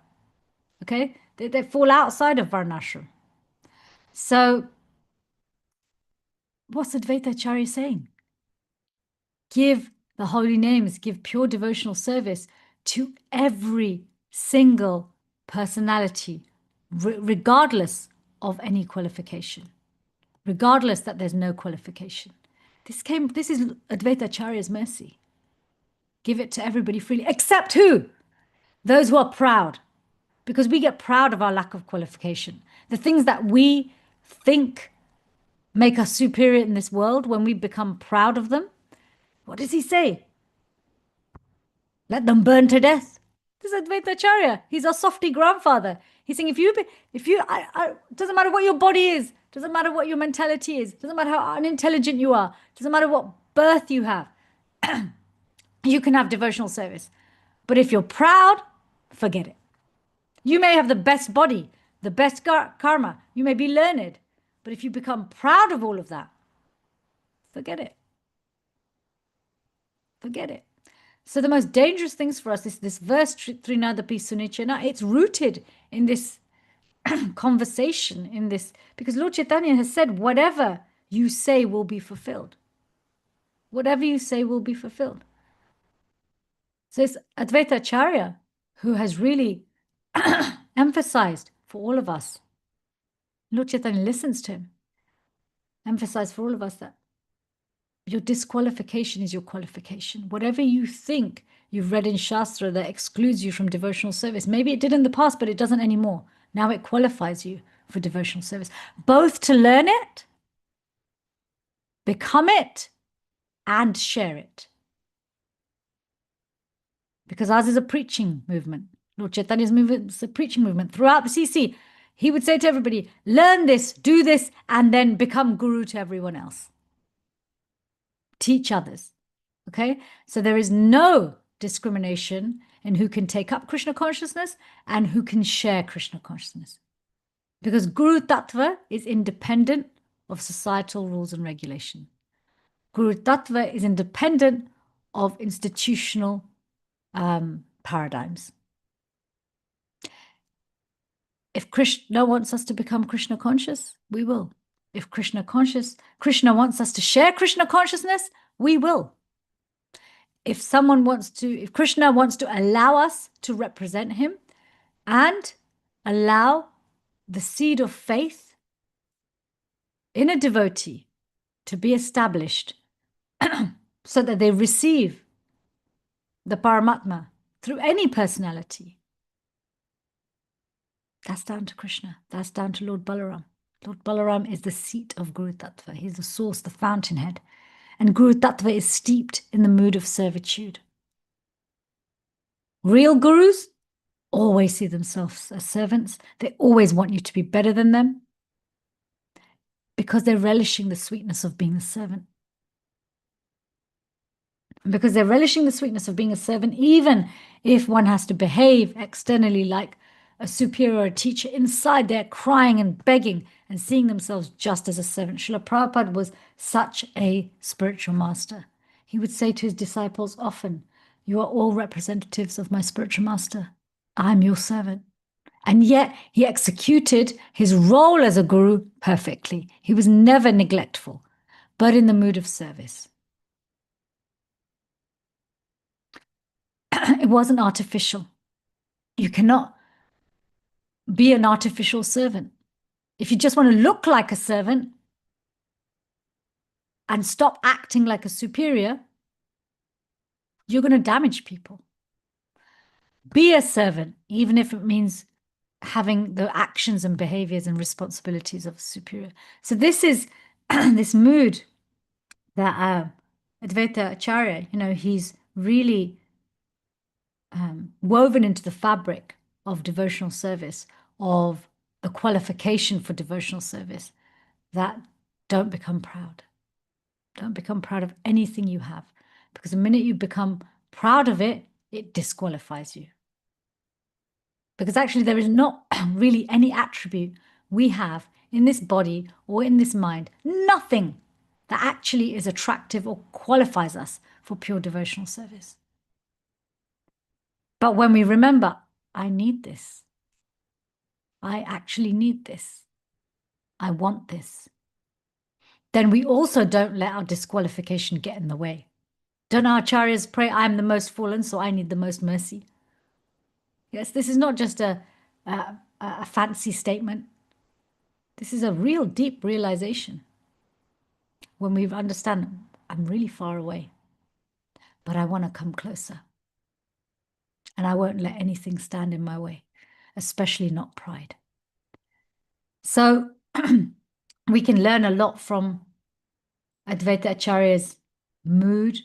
okay? They fall outside of Varnashram. So what's Advaita Acharya saying? Give the holy names, give pure devotional service to every single personality, regardless of any qualification, regardless that there's no qualification. This is Advaita Acharya's mercy. Give it to everybody freely, except who? Those who are proud, because we get proud of our lack of qualification. The things that we think make us superior in this world, when we become proud of them, what does he say? Let them burn to death. This is Advaita Acharya. He's our softy grandfather. He's saying, doesn't matter what your body is, doesn't matter what your mentality is, doesn't matter how unintelligent you are, doesn't matter what birth you have, you can have devotional service. But if you're proud, forget it. You may have the best body, the best karma, you may be learned, but if you become proud of all of that, forget it. Forget it. So the most dangerous things for us is this verse, Trinadapi Sunichana. It's rooted in this conversation, in this, because Lord Chaitanya has said, whatever you say will be fulfilled. Whatever you say will be fulfilled. So it's Advaita Acharya who has really emphasized for all of us. Lord Chaitanya listens to him. Emphasized for all of us that your disqualification is your qualification. Whatever you think you've read in Shastra that excludes you from devotional service, maybe it did in the past, but it doesn't anymore. Now it qualifies you for devotional service, both to learn it, become it, and share it. Because ours is a preaching movement. Lord Chaitanya's movement is a preaching movement. Throughout the CC, He would say to everybody, learn this, do this, and then become guru to everyone else. Teach others. Okay? So there is no discrimination in who can take up Krishna consciousness and who can share Krishna consciousness. Because Guru Tattva is independent of societal rules and regulation. Guru Tattva is independent of institutional paradigms. If Krishna wants us to become Krishna conscious, we will. If Krishna wants us to share Krishna consciousness, we will. If Krishna wants to allow us to represent him and allow the seed of faith in a devotee to be established so that they receive the Paramatma through any personality, that's down to Krishna. That's down to Lord Balaram. Lord Balaram is the seat of Guru Tattva. He's the source, the fountainhead. And Guru Tattva is steeped in the mood of servitude. Real gurus always see themselves as servants. They always want you to be better than them because they're relishing the sweetness of being a servant. And because they're relishing the sweetness of being a servant, even if one has to behave externally like a superior or a teacher, inside they're crying and begging and seeing themselves just as a servant. Srila Prabhupada was such a spiritual master. He would say to his disciples often, you are all representatives of my spiritual master. I'm your servant. And yet he executed his role as a guru perfectly. He was never neglectful, but in the mood of service. It wasn't artificial. You cannot be an artificial servant. If you just want to look like a servant and stop acting like a superior, you're going to damage people. Be a servant, even if it means having the actions and behaviors and responsibilities of a superior. So this is this mood that Advaita Acharya, he's really woven into the fabric of devotional service, of the qualification for devotional service, that don't become proud. Don't become proud of anything you have, because the minute you become proud of it, it disqualifies you. Because actually there is not really any attribute we have in this body or in this mind, nothing that actually is attractive or qualifies us for pure devotional service. But when we remember, I need this, I actually need this, I want this, then we also don't let our disqualification get in the way. Don't our acharyas pray, I am the most fallen, so I need the most mercy? Yes, this is not just a fancy statement. This is a real deep realization. When we understand, I'm really far away, but I want to come closer. And I won't let anything stand in my way, especially not pride. So we can learn a lot from Advaita Acharya's mood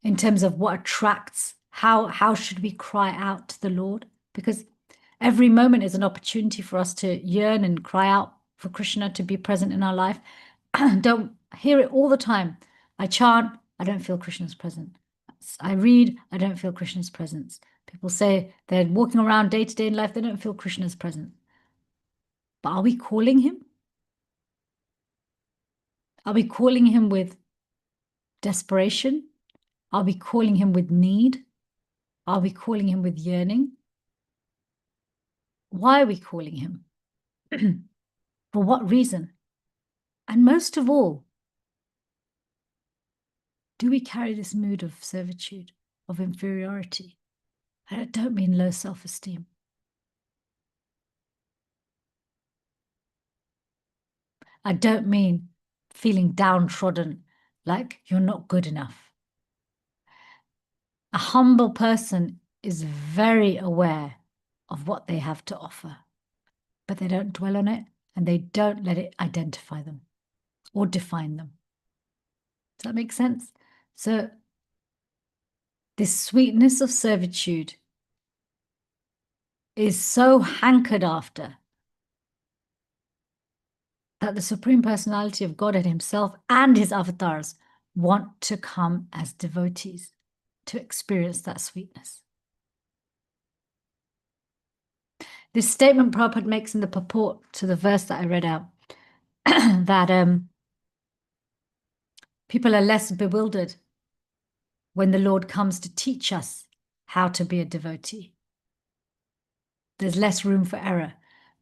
in terms of what attracts, how should we cry out to the Lord? Because every moment is an opportunity for us to yearn and cry out for Krishna to be present in our life. Don't hear it all the time. I chant, I don't feel Krishna's presence. I read, I don't feel Krishna's presence. People say they're walking around day to day in life, they don't feel Krishna's presence. But are we calling him? Are we calling him with desperation? Are we calling him with need? Are we calling him with yearning? Why are we calling him? For what reason? And most of all, do we carry this mood of servitude, of inferiority? I don't mean low self-esteem. I don't mean feeling downtrodden, like you're not good enough. A humble person is very aware of what they have to offer, but they don't dwell on it and they don't let it identify them or define them. Does that make sense? So this sweetness of servitude is so hankered after that the Supreme Personality of Godhead himself and his avatars want to come as devotees to experience that sweetness. This statement Prabhupada makes in the purport to the verse that I read out, that people are less bewildered when the Lord comes to teach us how to be a devotee. There's less room for error,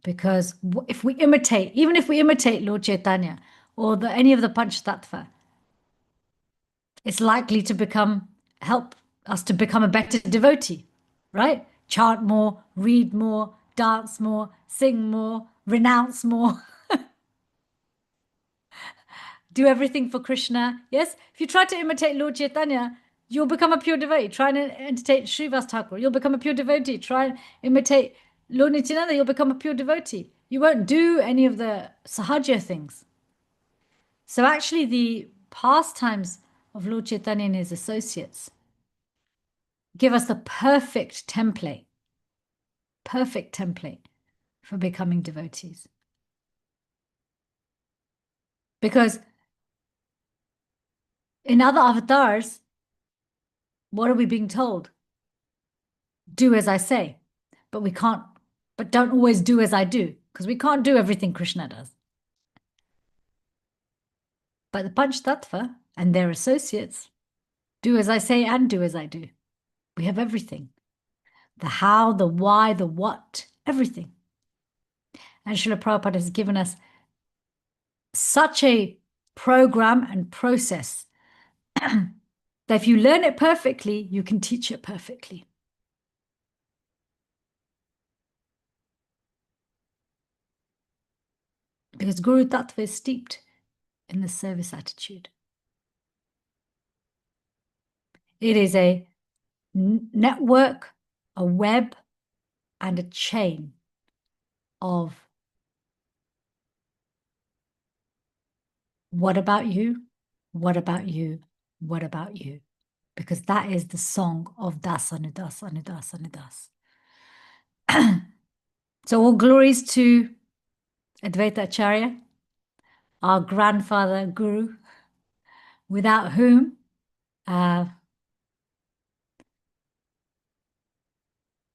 because if we imitate, even if we imitate Lord Chaitanya or any of the Panchatattva, it's likely to help us to become a better devotee, right? Chant more, read more, dance more, sing more, renounce more. Do everything for Krishna. Yes? If you try to imitate Lord Chaitanya, you'll become a pure devotee. Try and imitate Srivas Thakur, you'll become a pure devotee. Try and imitate Lord Nityananda, you'll become a pure devotee. You won't do any of the sahaja things. So actually the pastimes of Lord Chaitanya and his associates give us the perfect template for becoming devotees. Because in other avatars, what are we being told? Do as I say, but don't always do as I do, because we can't do everything Krishna does. But the Panchatattva and their associates do as I say and do as I do. We have everything. The how, the why, the what, everything. And Srila Prabhupada has given us such a program and process that if you learn it perfectly, you can teach it perfectly. Because Guru Tattva is steeped in the service attitude. It is a network, a web, and a chain of what about you, what about you, what about you? Because that is the song of Das Anudas, Anudas, Anudas. So all glories to Advaita Acharya, our grandfather Guru, without whom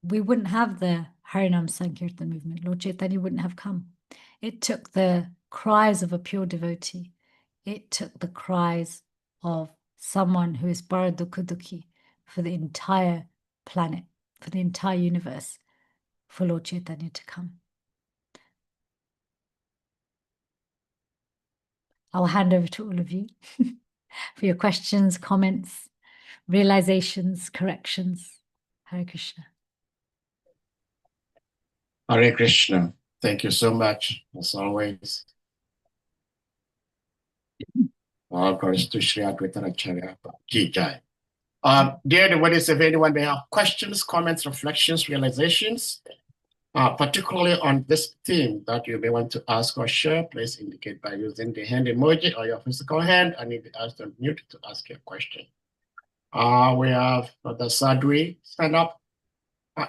we wouldn't have the Harinam Sankirtan movement. Lord Chaitanya wouldn't have come. It took the cries of a pure devotee. It took the cries of someone who is Paradukha for the entire planet, for the entire universe, for Lord Chaitanya to come. I'll hand over to all of you for your questions, comments, realizations, corrections. Hare Krishna. Hare Krishna. Thank you so much, as always. All glories to Sri Advaita Acharya. Ki Jai. Dear devotees, if anyone may have questions, comments, reflections, realizations, particularly on this theme that you may want to ask or share, please indicate by using the hand emoji or your physical hand, and you'll be asked to unmute to ask your question. We have Brother Sadhvi stand up.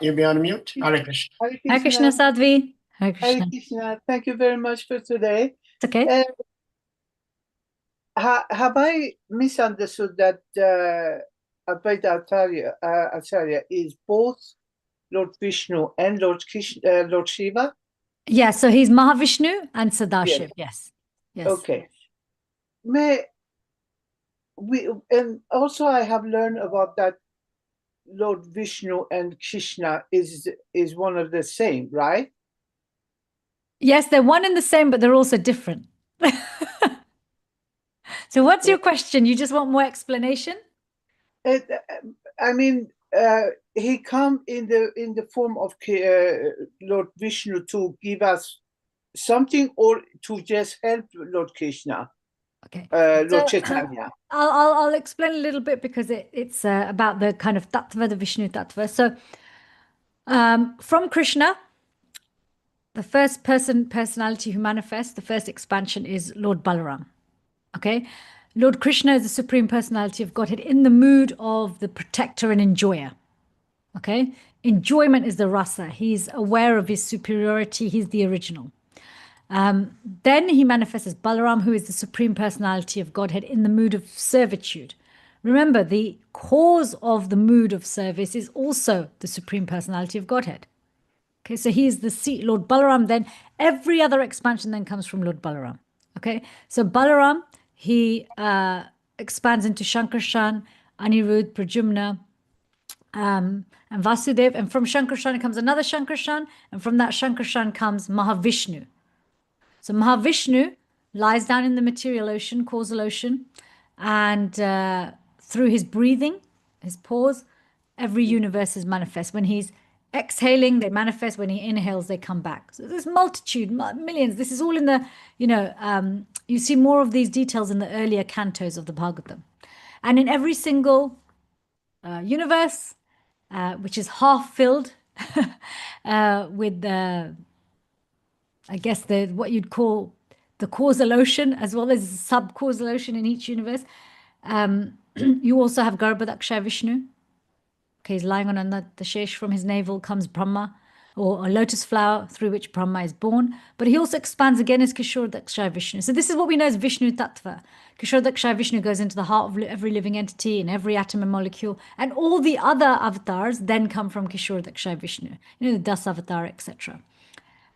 You'll be on mute. Hare Krishna. Hare Krishna, Sadhvi. Hare Krishna. Hare Krishna. Thank you very much for today. It's okay. Have I misunderstood that Advaita Acharya is both Lord Vishnu and Lord Shiva? Yeah, so he's Mahavishnu and Sadashiv. Yes. Yes. Okay. And also I have learned about that Lord Vishnu and Krishna is one of the same, right? Yes, they're one and the same, but they're also different. So what's your question? You just want more explanation? I mean, he come in the form of Lord Vishnu to give us something, or to just help Lord Krishna. Okay. Lord Chaitanya. I'll explain a little bit, because it's about the kind of tattva, the Vishnu tattva. So from Krishna, the first personality who manifests, the first expansion is Lord Balaram. Okay. Lord Krishna is the Supreme Personality of Godhead in the mood of the protector and enjoyer. Okay. enjoyment is the rasa. He's aware of his superiority. He's the original. Then he manifests as Balaram, who is the Supreme Personality of Godhead in the mood of servitude. Remember, the cause of the mood of service is also the Supreme Personality of Godhead. Okay, so he is the seat, Lord Balaram. Then every other expansion then comes from Lord Balaram. Okay, so Balaram, he expands into Shankarshan, Anirudh, Pradyumna, and Vasudev. And from Shankarshan comes another Shankarshan. And from that Shankarshan comes Mahavishnu. So Mahavishnu lies down in the material ocean, causal ocean, and through his breathing, his pause, every universe is manifest. When he's exhaling, they manifest. When he inhales, they come back. So there's multitude, millions. This is all in the, you see more of these details in the earlier cantos of the Bhagavatam. And in every single universe, which is half filled with the, I guess, what you'd call the causal ocean, as well as sub-causal ocean in each universe. You also have Garbhodakshaya Vishnu. Okay, he's lying on the shesh. From his navel comes Brahma, or a lotus flower through which Brahma is born. But he also expands again as Kishoradakshaya Vishnu. So this is what we know as Vishnu Tattva. Kishoradakshaya Vishnu goes into the heart of every living entity, in every atom and molecule. And all the other avatars then come from Kishoradakshaya Vishnu. The Das Avatar, etc.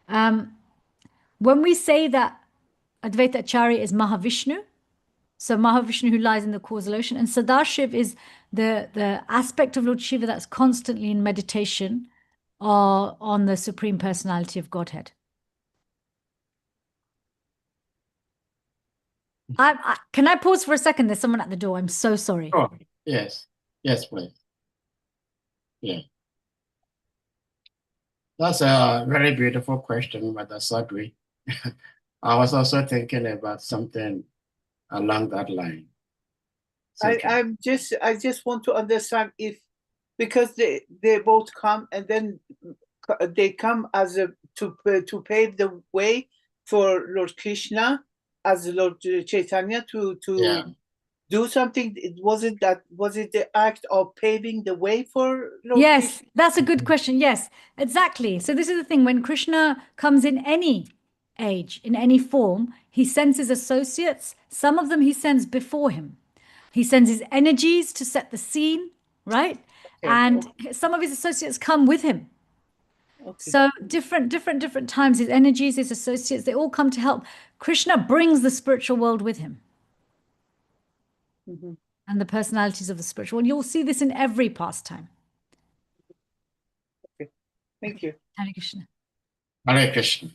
When we say that Advaita Acharya is Mahavishnu, so Mahavishnu who lies in the causal ocean, and Sadashiv is the aspect of Lord Shiva that's constantly in meditation on the Supreme Personality of Godhead. Can I pause for a second? There's someone at the door. I'm so sorry. Oh, yes. Yes, please. Yeah. That's a very beautiful question, Mother Sadhvi. I was also thinking about something along that line. I just want to understand if, because they both come and then they come as to pave the way for Lord Krishna as Lord Chaitanya to do something. Was it the act of paving the way for Lord Yes, Krishna? that's a good question. Yes, exactly. So this is the thing. When Krishna comes in any age, in any form, he sends his associates. Some of them he sends before him. He sends his energies to set the scene, right? Okay. And some of his associates come with him. Okay. So different times, his energies, his associates, they all come to help. Krishna brings the spiritual world with him. Mm-hmm. And the personalities of the spiritual world. You'll see this in every pastime. Okay. Thank you. Hare Krishna. Hare Krishna.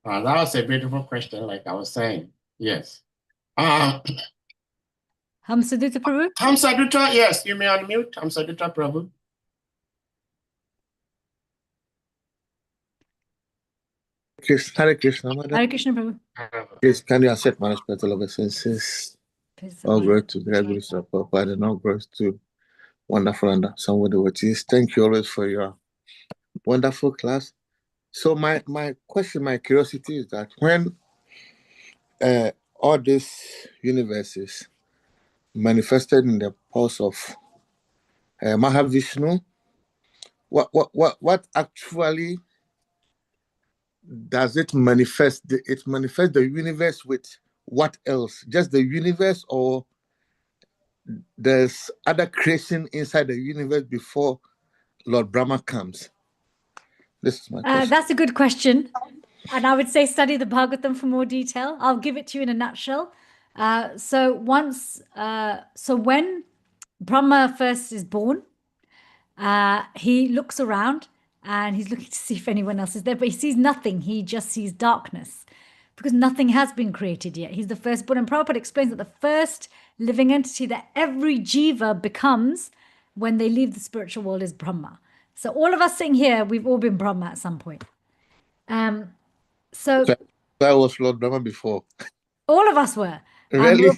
That was a beautiful question, like I was saying. Yes. Hamsadutta Prabhu? Hamsadutta, yes, you may unmute. Hamsadutta Prabhu. Hare Krishna, Madam. Hare Krishna Prabhu. Please, can you accept my respectful obeisances? All glory to the Guru Prabhupada and all glory to wonderful and some devotees. Thank you always for your wonderful class. So my question, my curiosity is that when all these universes manifested in the pulse of Mahavishnu, what actually does it manifest? It manifests the universe with what else? Just the universe, or there's other creation inside the universe before Lord Brahma comes? This is my question. That's a good question. And I would say study the Bhagavatam for more detail. I'll give it to you in a nutshell. So when Brahma first is born, he looks around and he's looking to see if anyone else is there, but he sees nothing. He just sees darkness because nothing has been created yet. He's the firstborn. And Prabhupada explains that the first living entity that every jiva becomes when they leave the spiritual world is Brahma. So all of us sitting here, we've all been Brahma at some point. So that was Lord Brahma before. All of us were. Really?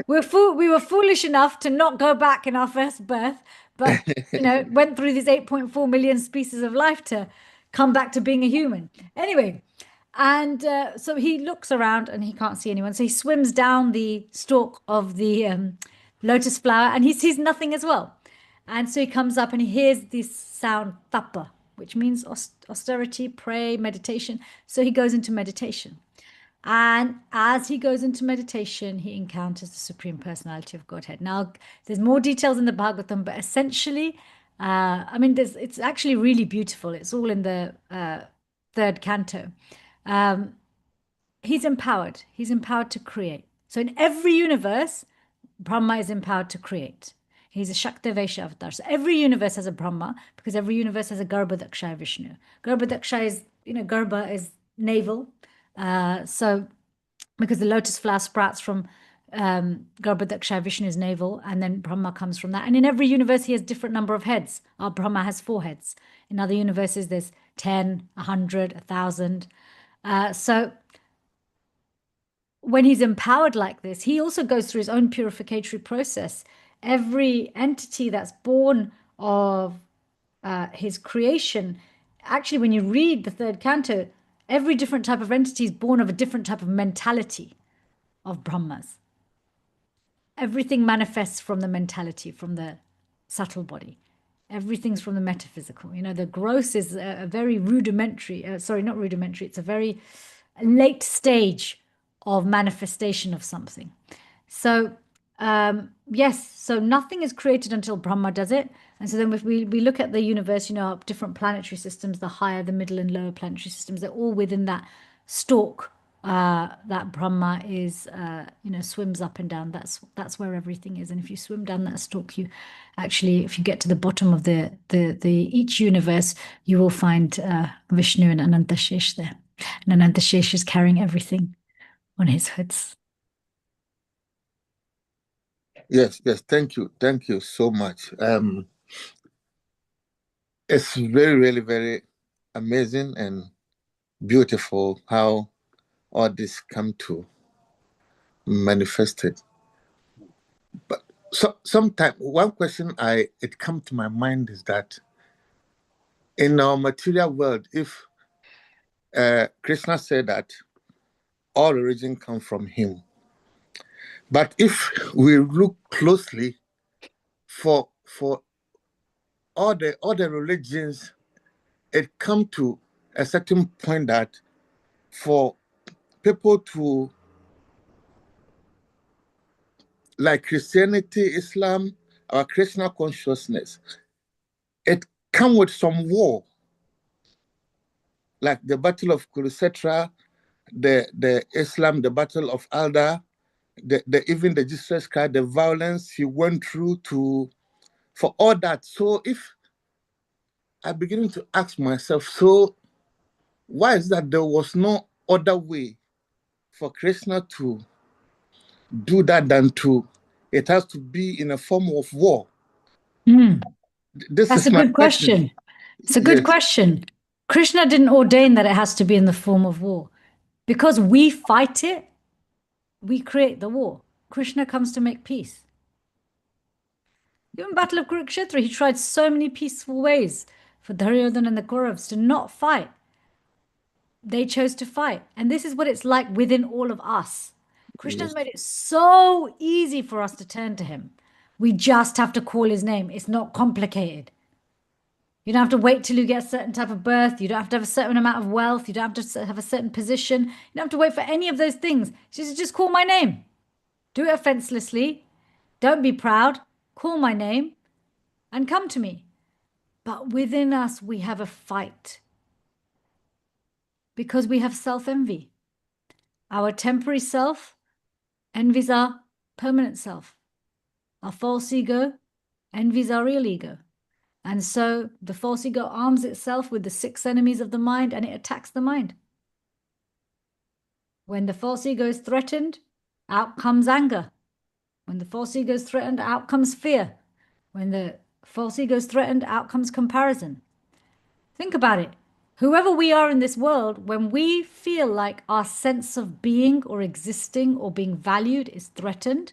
We were foolish enough to not go back in our first birth, but went through these 8.4 million species of life to come back to being a human. Anyway, and so he looks around and he can't see anyone. So he swims down the stalk of the lotus flower and he sees nothing as well. And so he comes up and he hears this sound, tapa, which means austerity, pray, meditation. So he goes into meditation. And as he goes into meditation, he encounters the Supreme Personality of Godhead. Now, there's more details in the Bhagavatam, but essentially, I mean, it's actually really beautiful. It's all in the third canto. He's empowered. He's empowered to create. So in every universe, Brahma is empowered to create. He's a Shakti Vaishya avatar. So every universe has a Brahma because every universe has a Garbhadaksha Vishnu. Garbhadaksha is, Garbha is navel. So because the lotus flower sprouts from Garbhadaksha Vishnu's navel, and then Brahma comes from that. And in every universe, he has different number of heads. Our Brahma has 4 heads. In other universes, there's 10, 100, 1,000. So when he's empowered like this, he also goes through his own purificatory process. Every entity that's born of his creation, actually, when you read the third canto, every different type of entity is born of a different type of mentality of Brahmas. Everything manifests from the mentality, from the subtle body. Everything's from the metaphysical. The gross is a very rudimentary, sorry, not rudimentary, it's a very late stage of manifestation of something. So yes, so nothing is created until Brahma does it. And so then if we look at the universe, different planetary systems, the higher, the middle and lower planetary systems, they're all within that stalk that Brahma is, swims up and down. That's where everything is. And if you swim down that stalk, you actually, if you get to the bottom of the each universe, you will find Vishnu and Anantashesh there. And Anantashesh is carrying everything on his hoods. Yes, thank you so much. It's very, really, very amazing and beautiful how all this come to manifested. But sometimes one question it come to my mind is that in our material world, if Krishna said that all origin come from him, but if we look closely for all the religions, it come to a certain point that for people to, like Christianity, Islam, our Krishna consciousness, it come with some war, like the Battle of Kurukshetra, the Islam, the Battle of Alda, even the Jesus Christ, the violence he went through for all that. So if I'm beginning to ask myself, so why is that there was no other way for Krishna to do that than it has to be in a form of war? That's a good question. It's a good question. Krishna didn't ordain that it has to be in the form of war. Because we fight it, we create the war. Krishna comes to make peace. Even Battle of Kurukshetra, he tried so many peaceful ways for Duryodhana and the Kauravas to not fight. They chose to fight. And this is what it's like within all of us. Krishna's made it so easy for us to turn to him. We just have to call his name. It's not complicated. You don't have to wait till you get a certain type of birth. You don't have to have a certain amount of wealth. You don't have to have a certain position. You don't have to wait for any of those things. Just call my name. Do it offenselessly. Don't be proud. Call my name and come to me. But within us, we have a fight because we have self-envy. Our temporary self envies our permanent self. Our false ego envies our real ego. And so the false ego arms itself with the 6 enemies of the mind and it attacks the mind. When the false ego is threatened, out comes anger. When the false ego is threatened, out comes fear. When the false ego is threatened, out comes comparison. Think about it. Whoever we are in this world, when we feel like our sense of being or existing or being valued is threatened,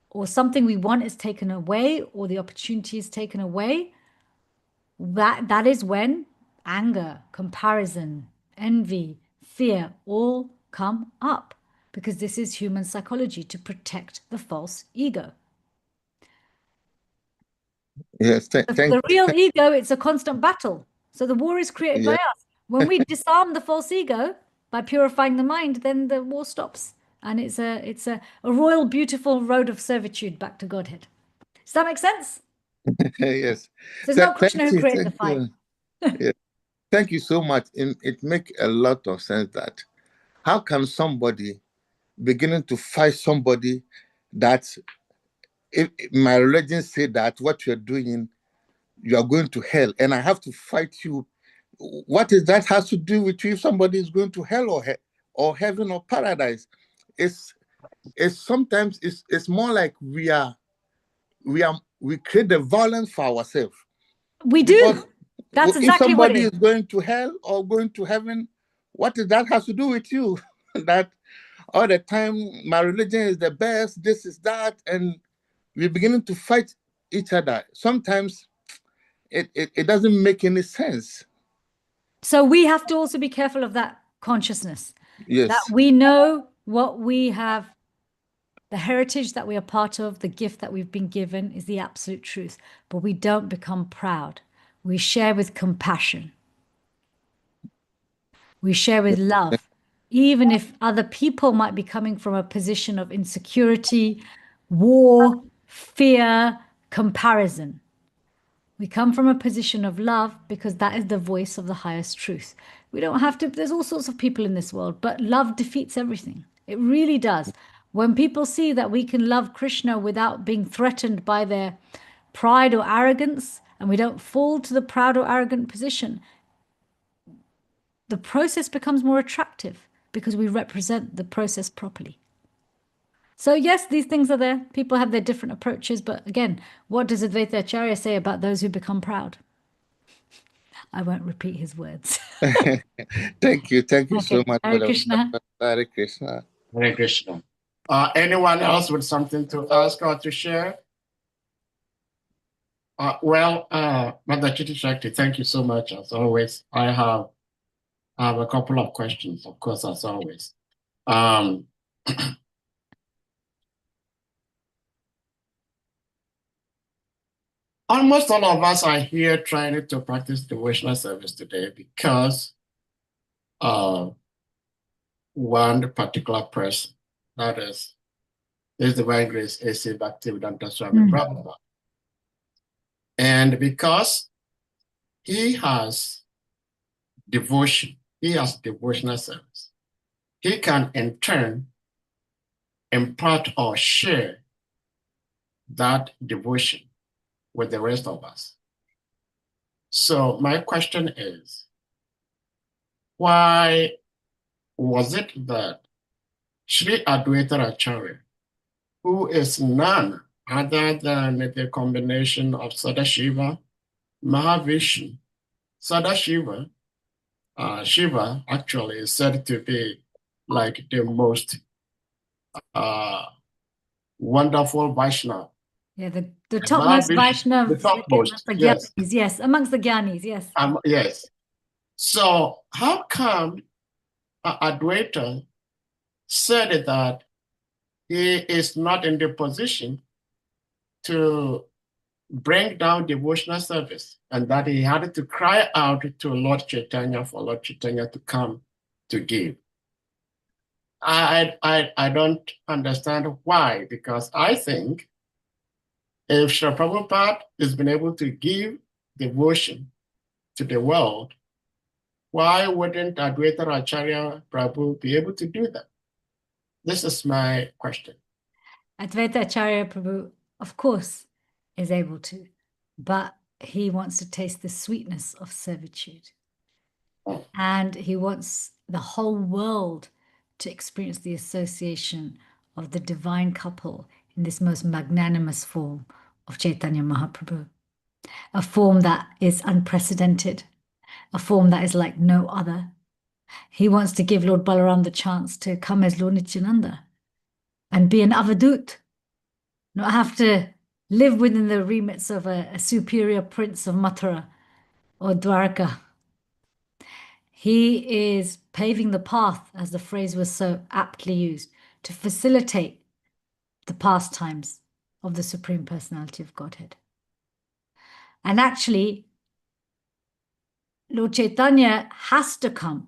or something we want is taken away, or the opportunity is taken away, that is when anger, comparison, envy, fear all come up, because this is human psychology to protect the false ego. Yes, The real ego, it's a constant battle. So the war is created by us. When we disarm the false ego by purifying the mind, then the war stops. And it's a royal, beautiful road of servitude back to Godhead. Does that make sense? Yes. So it's not Krishna who created the fight. Yeah. Thank you so much. It makes a lot of sense that how can somebody beginning to fight somebody that if my religion say that what you're doing, you are going to hell, and I have to fight you. What is that has to do with you if somebody is going to hell or heaven or paradise? It's sometimes it's more like we create the violence for ourselves. We Because do. That's if exactly what somebody it is going to hell or going to heaven, what is that has to do with you? That all the time my religion is the best, this is that, and we're beginning to fight each other. Sometimes it doesn't make any sense. So we have to also be careful of that consciousness. Yes. That we know what we have, the heritage that we are part of, the gift that we've been given is the absolute truth. But we don't become proud. We share with compassion. We share with love. Even if other people might be coming from a position of insecurity, war, fear, comparison. We come from a position of love because that is the voice of the highest truth. We don't have to, there's all sorts of people in this world, but love defeats everything. It really does. When people see that we can love Krishna without being threatened by their pride or arrogance, and we don't fall to the proud or arrogant position, the process becomes more attractive because we represent the process properly. So yes, these things are there. People have their different approaches. But again, what does Advaita Acharya say about those who become proud? I won't repeat his words. Thank you so much. Hare Krishna. Hare Krishna. Hare Krishna. Anyone else with something to ask or to share? Mother Chiti Shakti, thank you so much. As always, I have a couple of questions, of course, as always. Almost all of us are here trying to practice devotional service today because one particular person, that is His Divine Grace A.C. Bhaktivedanta Swami Prabhupada. And because he has devotion, he has devotional service, he can in turn impart or share that devotion with the rest of us. So my question is, why was it that Sri Advaita Acharya, who is none other than the combination of Sadashiva, Mahavishnu, Sadashiva, Shiva actually is said to be like the most wonderful Vaishnava. Yeah, the topmost Vaishnava. The topmost, yes. Yes, amongst the Gyanis, yes. Yes. So how come Advaita said that he is not in the position to bring down devotional service and that he had to cry out to Lord Chaitanya for Lord Chaitanya to come to give? I don't understand why, because I think if Srila Prabhupada has been able to give devotion to the world, why wouldn't Advaita Acharya Prabhu be able to do that? This is my question. Advaita Acharya Prabhu, of course, is able to, but he wants to taste the sweetness of servitude. Oh. And he wants the whole world to experience the association of the divine couple in this most magnanimous form of Chaitanya Mahaprabhu, a form that is unprecedented, a form that is like no other. He wants to give Lord Balaram the chance to come as Lord Nityananda and be an avadut, not have to live within the remits of a superior prince of Mathura or Dwarka. He is paving the path, as the phrase was so aptly used, to facilitate the pastimes of the Supreme Personality of Godhead. And actually, Lord Chaitanya has to come.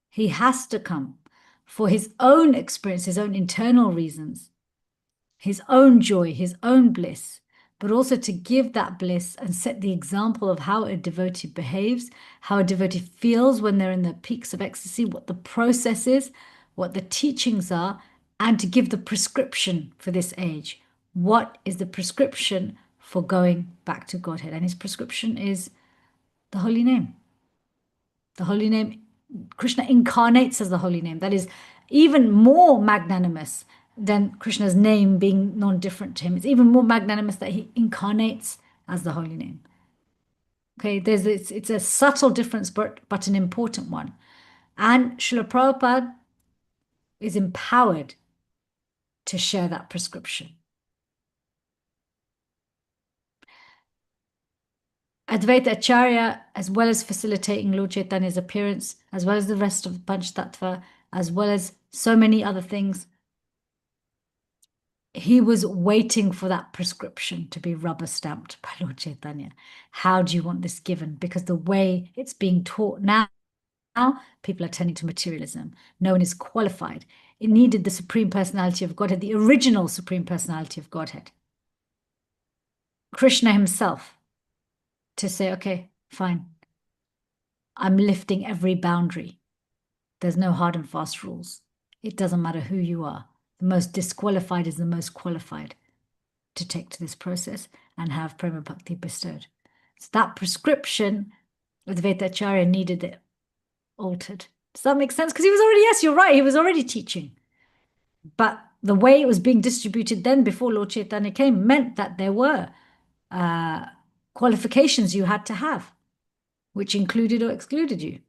He has to come for his own experience, his own internal reasons, his own joy, his own bliss, but also to give that bliss and set the example of how a devotee behaves, how a devotee feels when they're in the peaks of ecstasy, what the process is, what the teachings are, and to give the prescription for this age. What is the prescription for going back to Godhead? And his prescription is the holy name. The holy name, Krishna incarnates as the holy name. That is even more magnanimous than Krishna's name being non-different to him. It's even more magnanimous that he incarnates as the holy name. Okay, it's a subtle difference, but an important one. And Srila Prabhupada is empowered to share that prescription. Advaita Acharya, as well as facilitating Lord Chaitanya's appearance, as well as the rest of Panchtattva, as well as so many other things, he was waiting for that prescription to be rubber stamped by Lord Chaitanya. How do you want this given? Because the way it's being taught now, people are turning to materialism. No one is qualified. It needed the Supreme Personality of Godhead, the original Supreme Personality of Godhead, Krishna himself, to say, okay, fine, I'm lifting every boundary. There's no hard and fast rules. It doesn't matter who you are. The most disqualified is the most qualified to take to this process and have Prema Bhakti bestowed. So that prescription, Advaita Acharya needed it altered. Does that make sense? Because he was already, yes, you're right, he was already teaching. But the way it was being distributed then before Lord Chaitanya came meant that there were qualifications you had to have, which included or excluded you.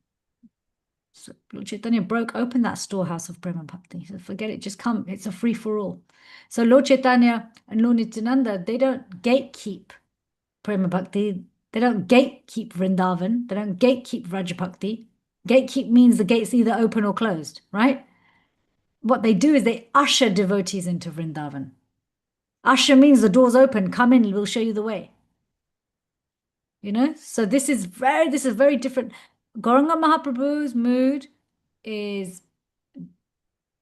So Lord Chaitanya broke open that storehouse of Prema Bhakti. He said, forget it, just come. It's a free-for-all. So Lord Chaitanya and Lord Nityananda, they don't gatekeep Prema Bhakti. They don't gatekeep Vrindavan. They don't gatekeep Rajabhakti. Gatekeep means the gate's either open or closed, right? What they do is they usher devotees into Vrindavan. Usher means the door's open, come in, we'll show you the way. You know, so this is very different. Gauranga Mahaprabhu's mood is,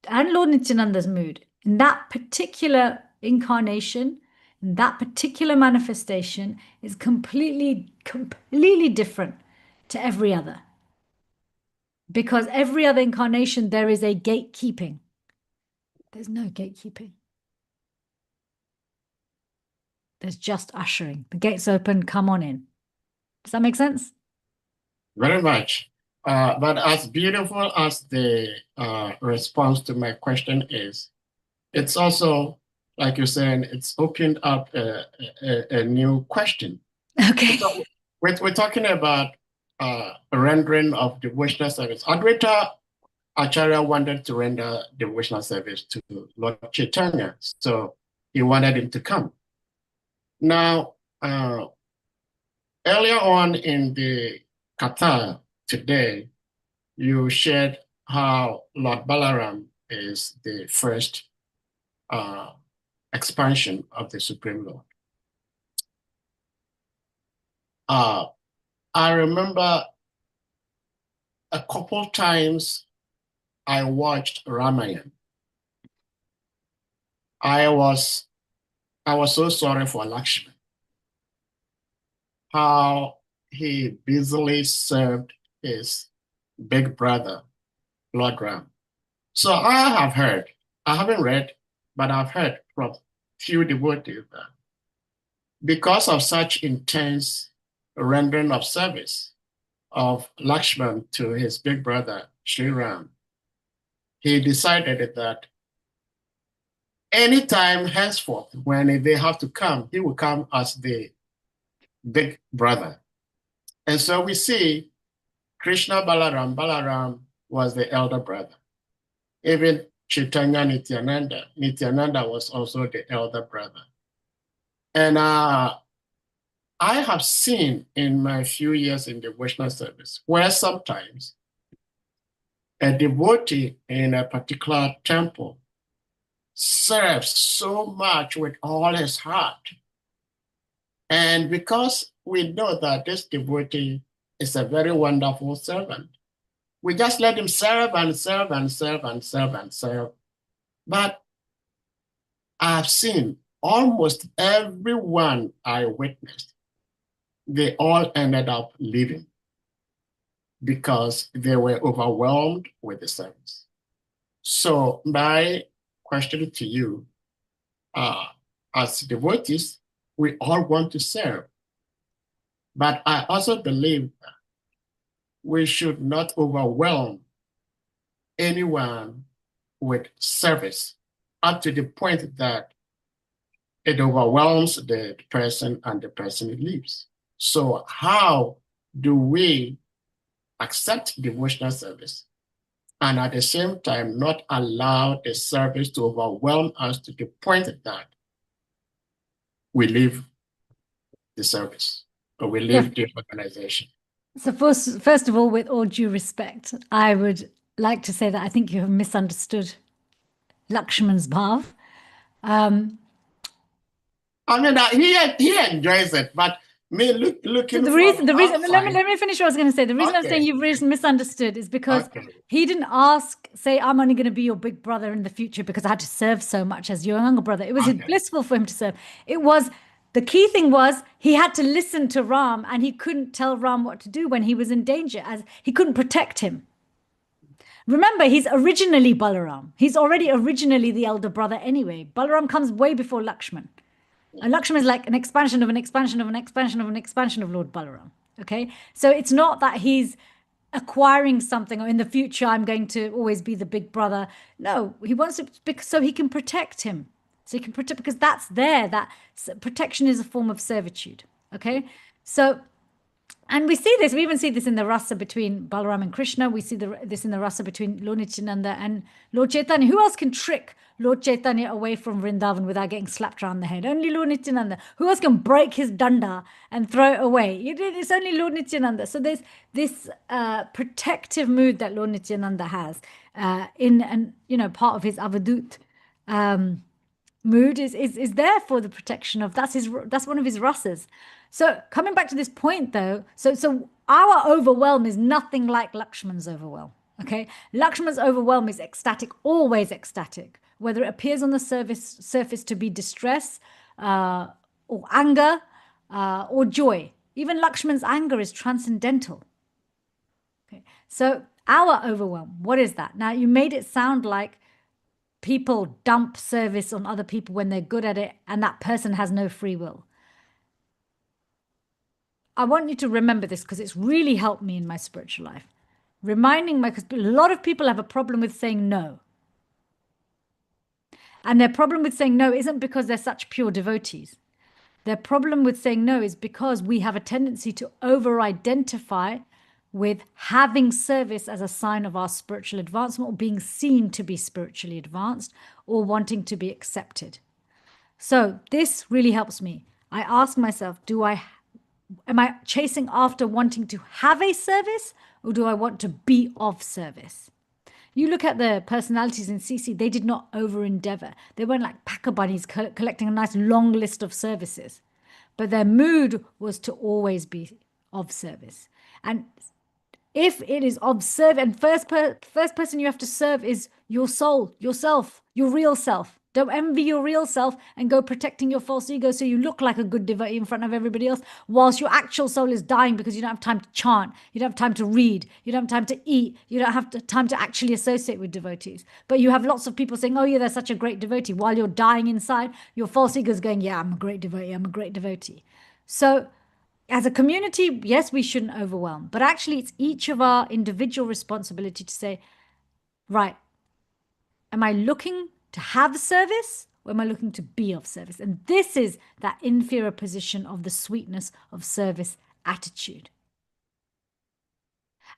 and Lord Nityananda's mood, in that particular incarnation, in that particular manifestation, is completely different to every other. Because every other incarnation, there is a gatekeeping. There's no gatekeeping. There's just ushering. The gate's open, come on in. Does that make sense? Very much. But as beautiful as the response to my question is, it's also, like you're saying, it's opened up a new question. Okay. So we're talking about a rendering of devotional service. Advaita Acharya wanted to render devotional service to Lord Chaitanya, so he wanted him to come. Now, earlier on in the Katha today, you shared how Lord Balaram is the first expansion of the Supreme Lord. I remember a couple times I watched Ramayana. I was so sorry for Lakshman, how he busily served his big brother, Lord Ram. So I haven't read, but I've heard from few devotees that because of such intense rendering of service of Lakshman to his big brother, Sri Ram, he decided that anytime henceforth, when they have to come, he will come as the big brother. And so we see Krishna Balaram was the elder brother. Even Chaitanya Nityananda was also the elder brother. And I have seen in my few years in devotional service where sometimes a devotee in a particular temple serves so much with all his heart And because we know that this devotee is a very wonderful servant, we just let him serve and serve and serve and serve and serve. But I've seen almost everyone I witnessed, they all ended up leaving because they were overwhelmed with the service. So my question to you, as devotees, we all want to serve. But I also believe we should not overwhelm anyone with service up to the point that it overwhelms the person and the person leaves. So how do we accept devotional service and at the same time not allow the service to overwhelm us to the point that we leave the service or we leave the organization? So first of all, with all due respect, I would like to say that I think you have misunderstood Lakshman's bhav. I mean, he enjoys it, but me looking. So the reason. Let me finish what I was going to say. The reason I'm saying you've misunderstood is because he didn't say, "I'm only going to be your big brother in the future because I had to serve so much as your younger brother." It was blissful for him to serve. It was. The key thing was he had to listen to Ram, and he couldn't tell Ram what to do when he was in danger, as he couldn't protect him. Remember, he's originally Balaram. He's already originally the elder brother anyway. Balaram comes way before Lakshman. And Lakshman is like an expansion of an expansion of an expansion of an expansion of Lord Balaram. Okay? So it's not that he's acquiring something or in the future I'm going to always be the big brother. No, he wants it so he can protect him. So he can protect, because that's there. That protection is a form of servitude. Okay? So, and we see this, we even see this in the rasa between Balaram and Krishna. We see this in the rasa between Lord Nityananda and Lord Chaitanya. Who else can trick Lord Chaitanya away from Vrindavan without getting slapped around the head? Only Lord Nityananda. Who else can break his danda and throw it away? It's only Lord Nityananda. So there's this protective mood that Lord Nityananda has part of his avadut mood is there for the protection of, that's one of his rasas. So coming back to this point though, so our overwhelm is nothing like Lakshman's overwhelm. Okay, Lakshman's overwhelm is ecstatic, always ecstatic, whether it appears on the surface to be distress or anger or joy. Even Lakshman's anger is transcendental. Okay, so our overwhelm, what is that? Now you made it sound like people dump service on other people when they're good at it and that person has no free will. I want you to remember this because it's really helped me in my spiritual life. Because a lot of people have a problem with saying no. And their problem with saying no isn't because they're such pure devotees. Their problem with saying no is because we have a tendency to over-identify with having service as a sign of our spiritual advancement, or being seen to be spiritually advanced, or wanting to be accepted. So this really helps me. I ask myself, am I chasing after wanting to have a service, or do I want to be of service? You look at the personalities in CITI, they did not over-endeavor. They weren't like packer bunnies collecting a nice long list of services. But their mood was to always be of service. And if it is of service, and first person you have to serve is your soul, yourself, your real self. Don't envy your real self and go protecting your false ego so you look like a good devotee in front of everybody else, whilst your actual soul is dying because you don't have time to chant, you don't have time to read, you don't have time to eat, you don't have time to actually associate with devotees. But you have lots of people saying, oh yeah, they're such a great devotee. While you're dying inside, your false ego is going, yeah, I'm a great devotee, I'm a great devotee. So as a community, yes, we shouldn't overwhelm, but actually it's each of our individual responsibility to say, right, am I looking to have service, or am I looking to be of service? And this is that inferior position of the sweetness of service attitude.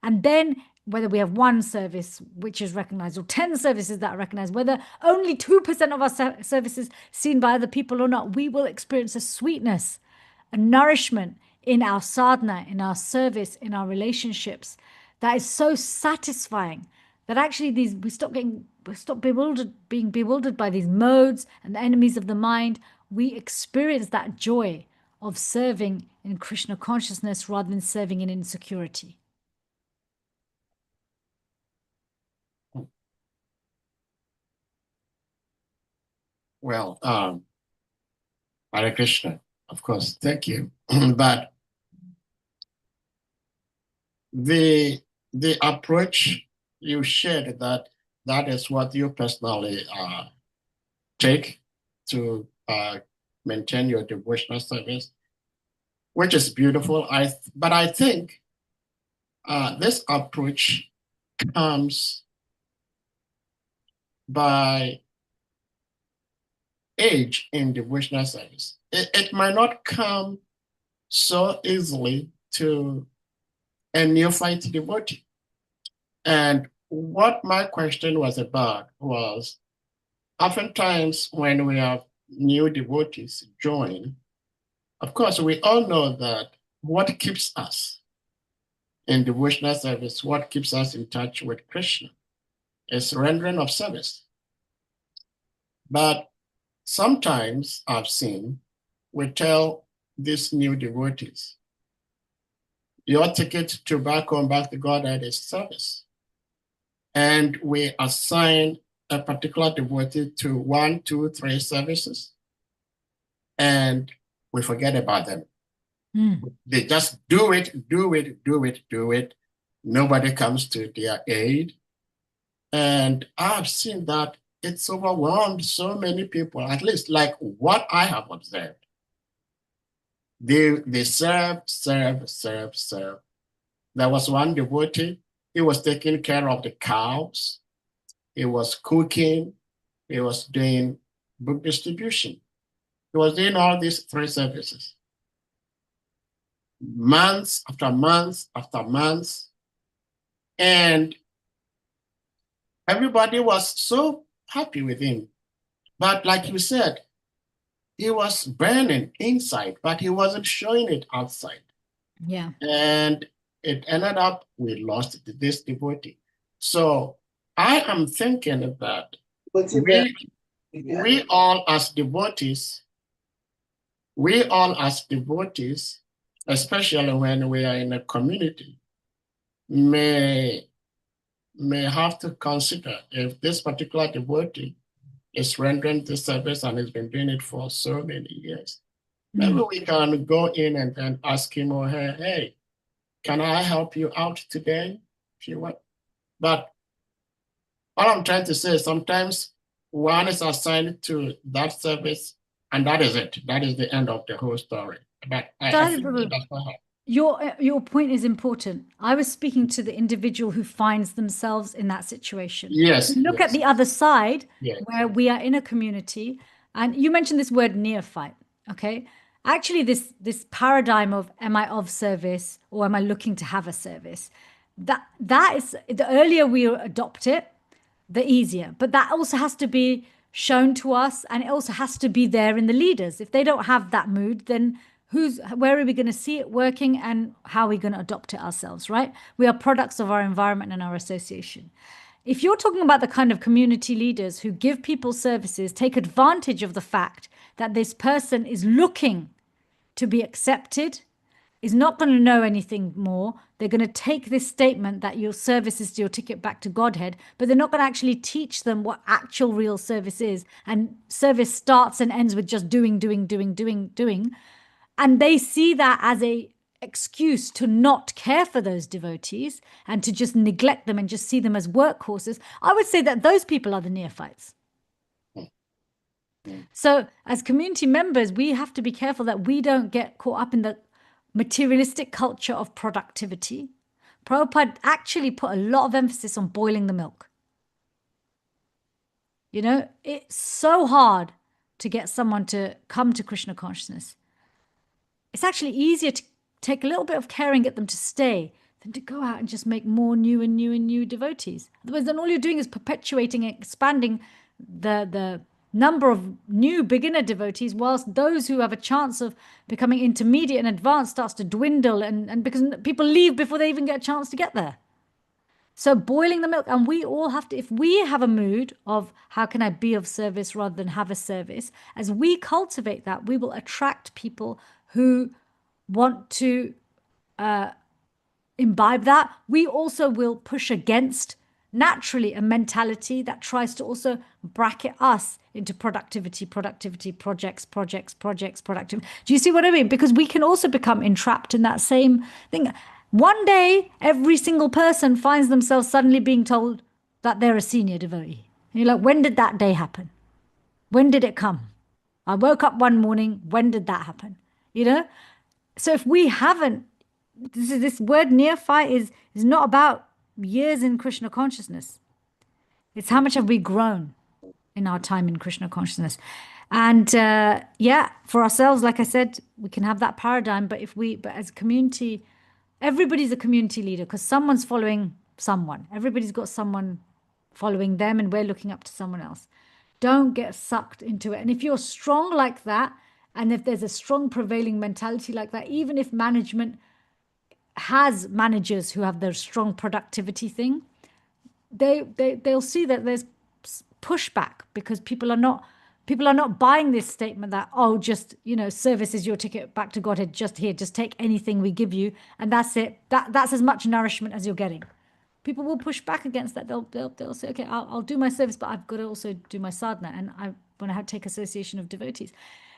And then whether we have one service which is recognized or 10 services that are recognized, whether only 2% of our services seen by other people or not, we will experience a sweetness, a nourishment in our sadhana, in our service, in our relationships, that is so satisfying that actually we stop being bewildered by these modes and the enemies of the mind. We experience that joy of serving in Krishna consciousness rather than serving in insecurity. Well, Hare Krishna, of course, thank you. But the approach you shared, that is what you personally take to maintain your devotional service, which is beautiful. But I think this approach comes by age in devotional service. It might not come so easily to a neophyte devotee. And what my question was about was, oftentimes when we have new devotees join, of course, we all know that what keeps us in devotional service, what keeps us in touch with Krishna, is rendering of service. But sometimes I've seen, we tell these new devotees, your ticket to back home, back to Godhead is service. And we assign a particular devotee to 1, 2, 3 services, and we forget about them. They just do it. Nobody comes to their aid. And I've seen that it's overwhelmed so many people, at least like what I have observed. They serve. There was one devotee, he was taking care of the cows, he was cooking, he was doing book distribution. He was doing all these 3 services. Months after months after months. And everybody was so happy with him. But like you said, he was burning inside, but he wasn't showing it outside. Yeah. And it ended up, we lost this devotee. So I am thinking that we all as devotees, especially when we are in a community, may have to consider if this particular devotee is rendering this service and has been doing it for so many years. Maybe we can go in and then ask him or her, hey, can I help you out today if you want? But all I'm trying to say is sometimes one is assigned to that service and that is it. That is the end of the whole story. But I think that's what happened. Your point is important. I was speaking to the individual who finds themselves in that situation. Yes. Look at the other side, yes, where we are in a community, and you mentioned this word neophyte. Okay, actually, this paradigm of am I of service or am I looking to have a service? That is, the earlier we adopt it, the easier. But that also has to be shown to us, and it also has to be there in the leaders. If they don't have that mood, then where are we going to see it working, and how are we going to adopt it ourselves, right? We are products of our environment and our association. If you're talking about the kind of community leaders who give people services, take advantage of the fact that this person is looking to be accepted, is not going to know anything more. They're going to take this statement that your service is your ticket back to Godhead, but they're not going to actually teach them what actual real service is. And service starts and ends with just doing. And they see that as a excuse to not care for those devotees and to just neglect them and just see them as workhorses. I would say that those people are the neophytes. So as community members, we have to be careful that we don't get caught up in the materialistic culture of productivity. Prabhupada actually put a lot of emphasis on boiling the milk. You know, it's so hard to get someone to come to Krishna consciousness. It's actually easier to take a little bit of care and get them to stay than to go out and just make more new devotees. Otherwise, then all you're doing is perpetuating and expanding the number of new beginner devotees, whilst those who have a chance of becoming intermediate and advanced starts to dwindle, and because people leave before they even get a chance to get there. So boiling the milk, and we all have to, if we have a mood of how can I be of service rather than have a service, as we cultivate that, we will attract people who want to imbibe that. We also will push against naturally a mentality that tries to also bracket us into productivity, projects. Do you see what I mean? Because we can also become entrapped in that same thing. One day, every single person finds themselves suddenly being told that they're a senior devotee. And you're like, when did that day happen? When did it come? I woke up one morning, when did that happen? So if we haven't, this word neophyte is not about years in Krishna consciousness. It's how much have we grown in our time in Krishna consciousness. And for ourselves, like I said, we can have that paradigm, but as a community, everybody's a community leader because someone's following someone. Everybody's got someone following them, and we're looking up to someone else. Don't get sucked into it. And if you're strong like that, and if there's a strong prevailing mentality like that, even if management has managers who have their strong productivity thing, they'll see that there's pushback because people are not buying this statement that, oh, just, service is your ticket back to Godhead, just take anything we give you, and that's it. That's as much nourishment as you're getting. People will push back against that. They'll say, okay, I'll do my service, but I've got to also do my sadhana, and I want to take association of devotees.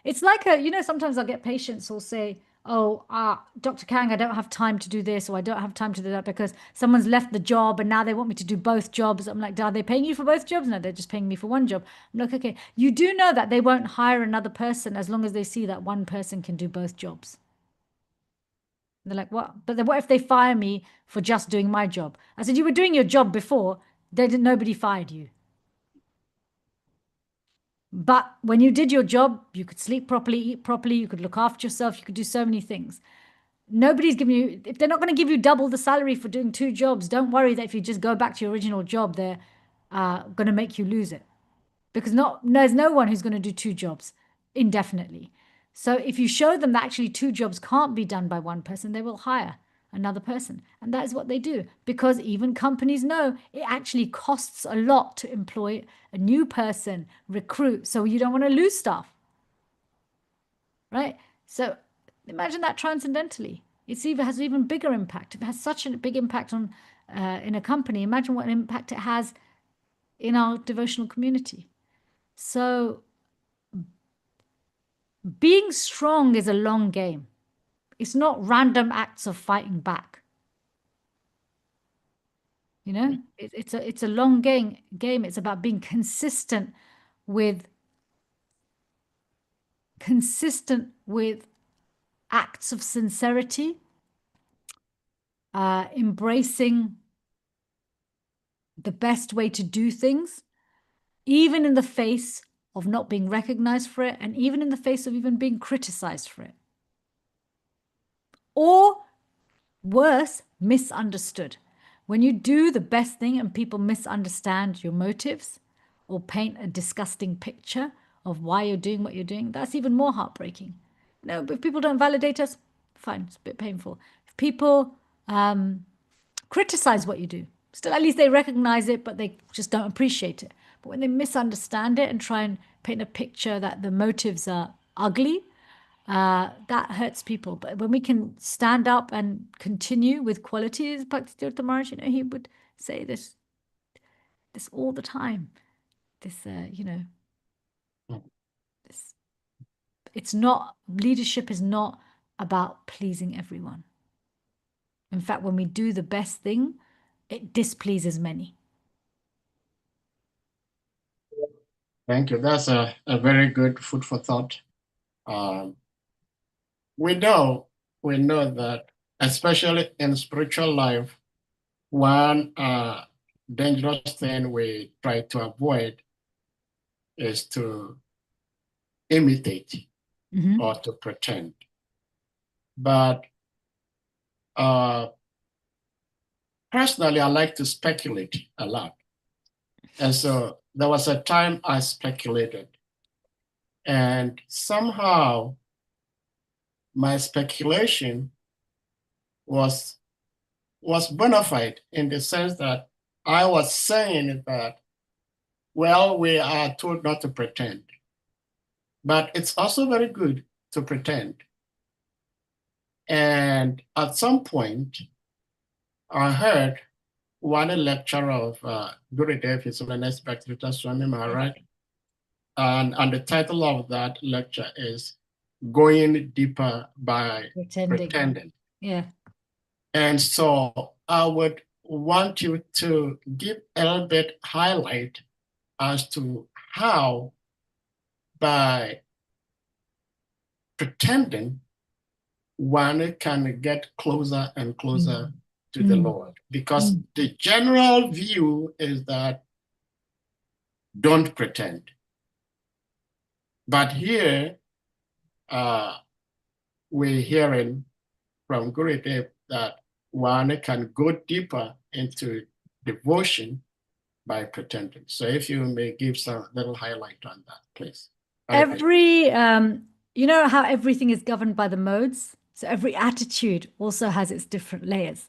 It's like sometimes I'll get patients who'll say, oh, Dr. Kang, I don't have time to do this, or I don't have time to do that because someone's left the job and now they want me to do both jobs. I'm like, are they paying you for both jobs? No, they're just paying me for one job. I'm like, okay, you do know that they won't hire another person as long as they see that one person can do both jobs. They're like, what? But then what if they fire me for just doing my job? I said, you were doing your job before. Nobody fired you. But when you did your job, you could sleep properly, eat properly, you could look after yourself, you could do so many things. Nobody's giving you, if they're not going to give you double the salary for doing two jobs, don't worry that if you just go back to your original job, they're going to make you lose it. Because there's no one who's going to do two jobs indefinitely. So if you show them that actually two jobs can't be done by one person, they will hire another person. And that is what they do, because even companies know it actually costs a lot to employ a new person, recruit. So you don't want to lose staff, right? So imagine that transcendentally. It has even bigger impact. If it has such a big impact on in a company, imagine what an impact it has in our devotional community. So being strong is a long game. It's not random acts of fighting back. It's a long game. It's about being consistent with acts of sincerity, embracing the best way to do things, even in the face of not being recognized for it, and even in the face of even being criticized for it. Or worse, misunderstood. When you do the best thing and people misunderstand your motives or paint a disgusting picture of why you're doing what you're doing, that's even more heartbreaking. But if people don't validate us, fine, it's a bit painful. If people criticize what you do, still at least they recognize it, but they just don't appreciate it. But when they misunderstand it and try and paint a picture that the motives are ugly, that hurts people. But when we can stand up and continue with qualities, Bhakti Maharaj, he would say this all the time. Leadership is not about pleasing everyone. In fact, when we do the best thing, it displeases many. Thank you. That's a very good food for thought. We know that, especially in spiritual life, one dangerous thing we try to avoid is to imitate or to pretend. But personally, I like to speculate a lot. And so there was a time I speculated, and somehow my speculation was bona fide in the sense that I was saying that, well, we are told not to pretend, but it's also very good to pretend. And at some point, I heard one lecture of Gurudev, His Holiness Bhaktivedanta Swami Maharaj, and the title of that lecture is Going Deeper by Pretending. Yeah. And so I would want you to give a little bit highlight as to how by pretending one can get closer and closer to the Lord. Because the general view is that don't pretend. But here, we're hearing from Gurudev that one can go deeper into devotion by pretending. So if you may give some little highlight on that, please. You know how everything is governed by the modes? So every attitude also has its different layers.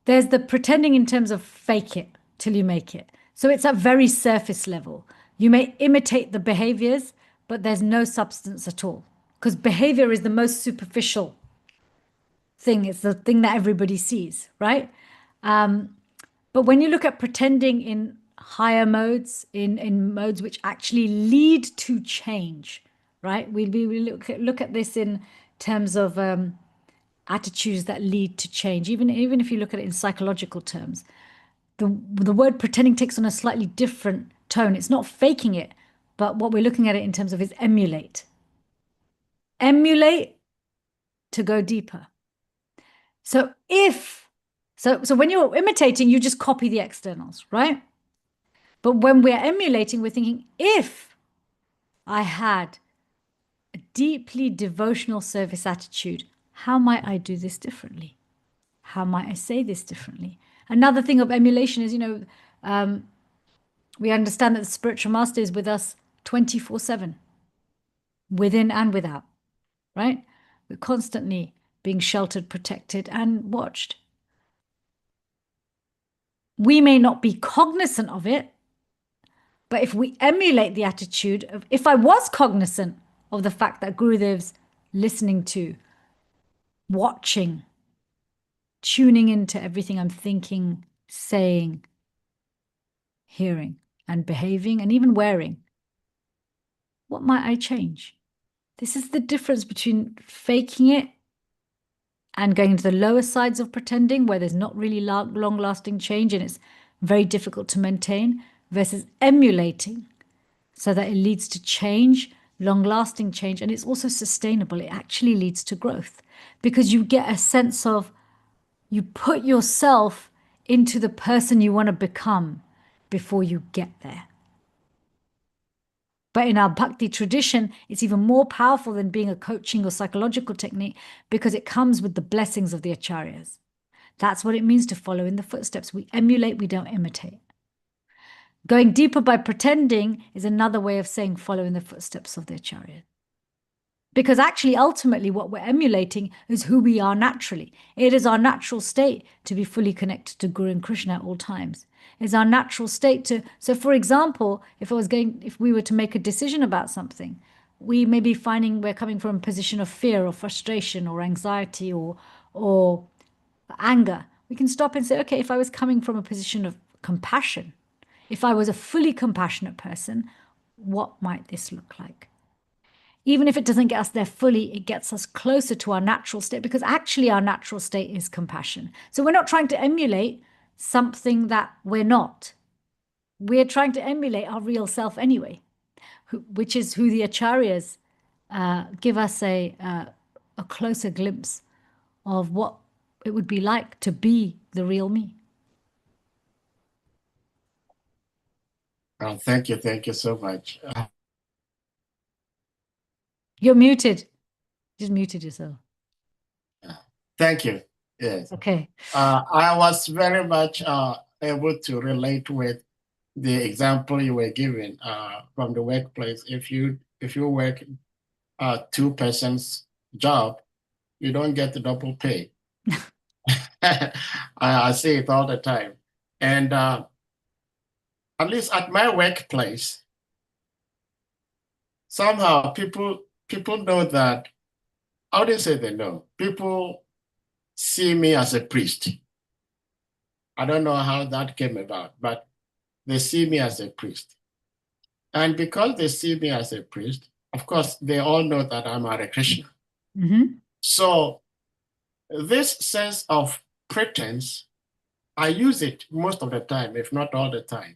There's the pretending in terms of fake it till you make it. So it's at very surface level. You may imitate the behaviors, but there's no substance at all. Because behavior is the most superficial thing. It's the thing that everybody sees, right? But when you look at pretending in higher modes, in modes which actually lead to change, right? We look at this in terms of attitudes that lead to change. Even if you look at it in psychological terms, the word pretending takes on a slightly different tone. It's not faking it, but what we're looking at it in terms of is emulate. Emulate to go deeper. So when you're imitating, you just copy the externals, right? But when we're emulating, we're thinking, if I had a deeply devotional service attitude, how might I do this differently? How might I say this differently? Another thing of emulation is, we understand that the spiritual master is with us 24/7, within and without, right? We're constantly being sheltered, protected, and watched. We may not be cognizant of it, but if we emulate the attitude of, if I was cognizant of the fact that Gurudev's listening to, watching, tuning into everything I'm thinking, saying, hearing, and behaving, and even wearing, what might I change? This is the difference between faking it and going to the lower sides of pretending, where there's not really long-lasting change and it's very difficult to maintain, versus emulating so that it leads to change, long-lasting change, and it's also sustainable. It actually leads to growth because you get a sense of, you put yourself into the person you want to become before you get there. But in our bhakti tradition, it's even more powerful than being a coaching or psychological technique because it comes with the blessings of the acaryas. That's what it means to follow in the footsteps. We emulate, we don't imitate. Going deeper by pretending is another way of saying follow in the footsteps of the acaryas. Because actually, ultimately, what we're emulating is who we are naturally. It is our natural state to be fully connected to Guru and Krishna at all times. It's our natural state to, so for example, if we were to make a decision about something, we may be finding we're coming from a position of fear or frustration or anxiety or anger. We can stop and say, okay, if I was coming from a position of compassion, if I was a fully compassionate person, what might this look like? Even if it doesn't get us there fully, it gets us closer to our natural state, because actually our natural state is compassion. So we're not trying to emulate something that we're not. We're trying to emulate our real self anyway, which is who the acaryas give us a closer glimpse of what it would be like to be the real me. Thank you so much. You're muted. Just muted yourself. Thank you. Yes. Okay. I was very much able to relate with the example you were giving from the workplace. If you work two persons' job, you don't get the double pay. I see it all the time, and at least at my workplace, somehow people know that. How do you say they know? People see me as a priest. I don't know how that came about, but they see me as a priest. And because they see me as a priest, of course, they all know that I'm Hare Krishna. So this sense of pretense, I use it most of the time, if not all the time.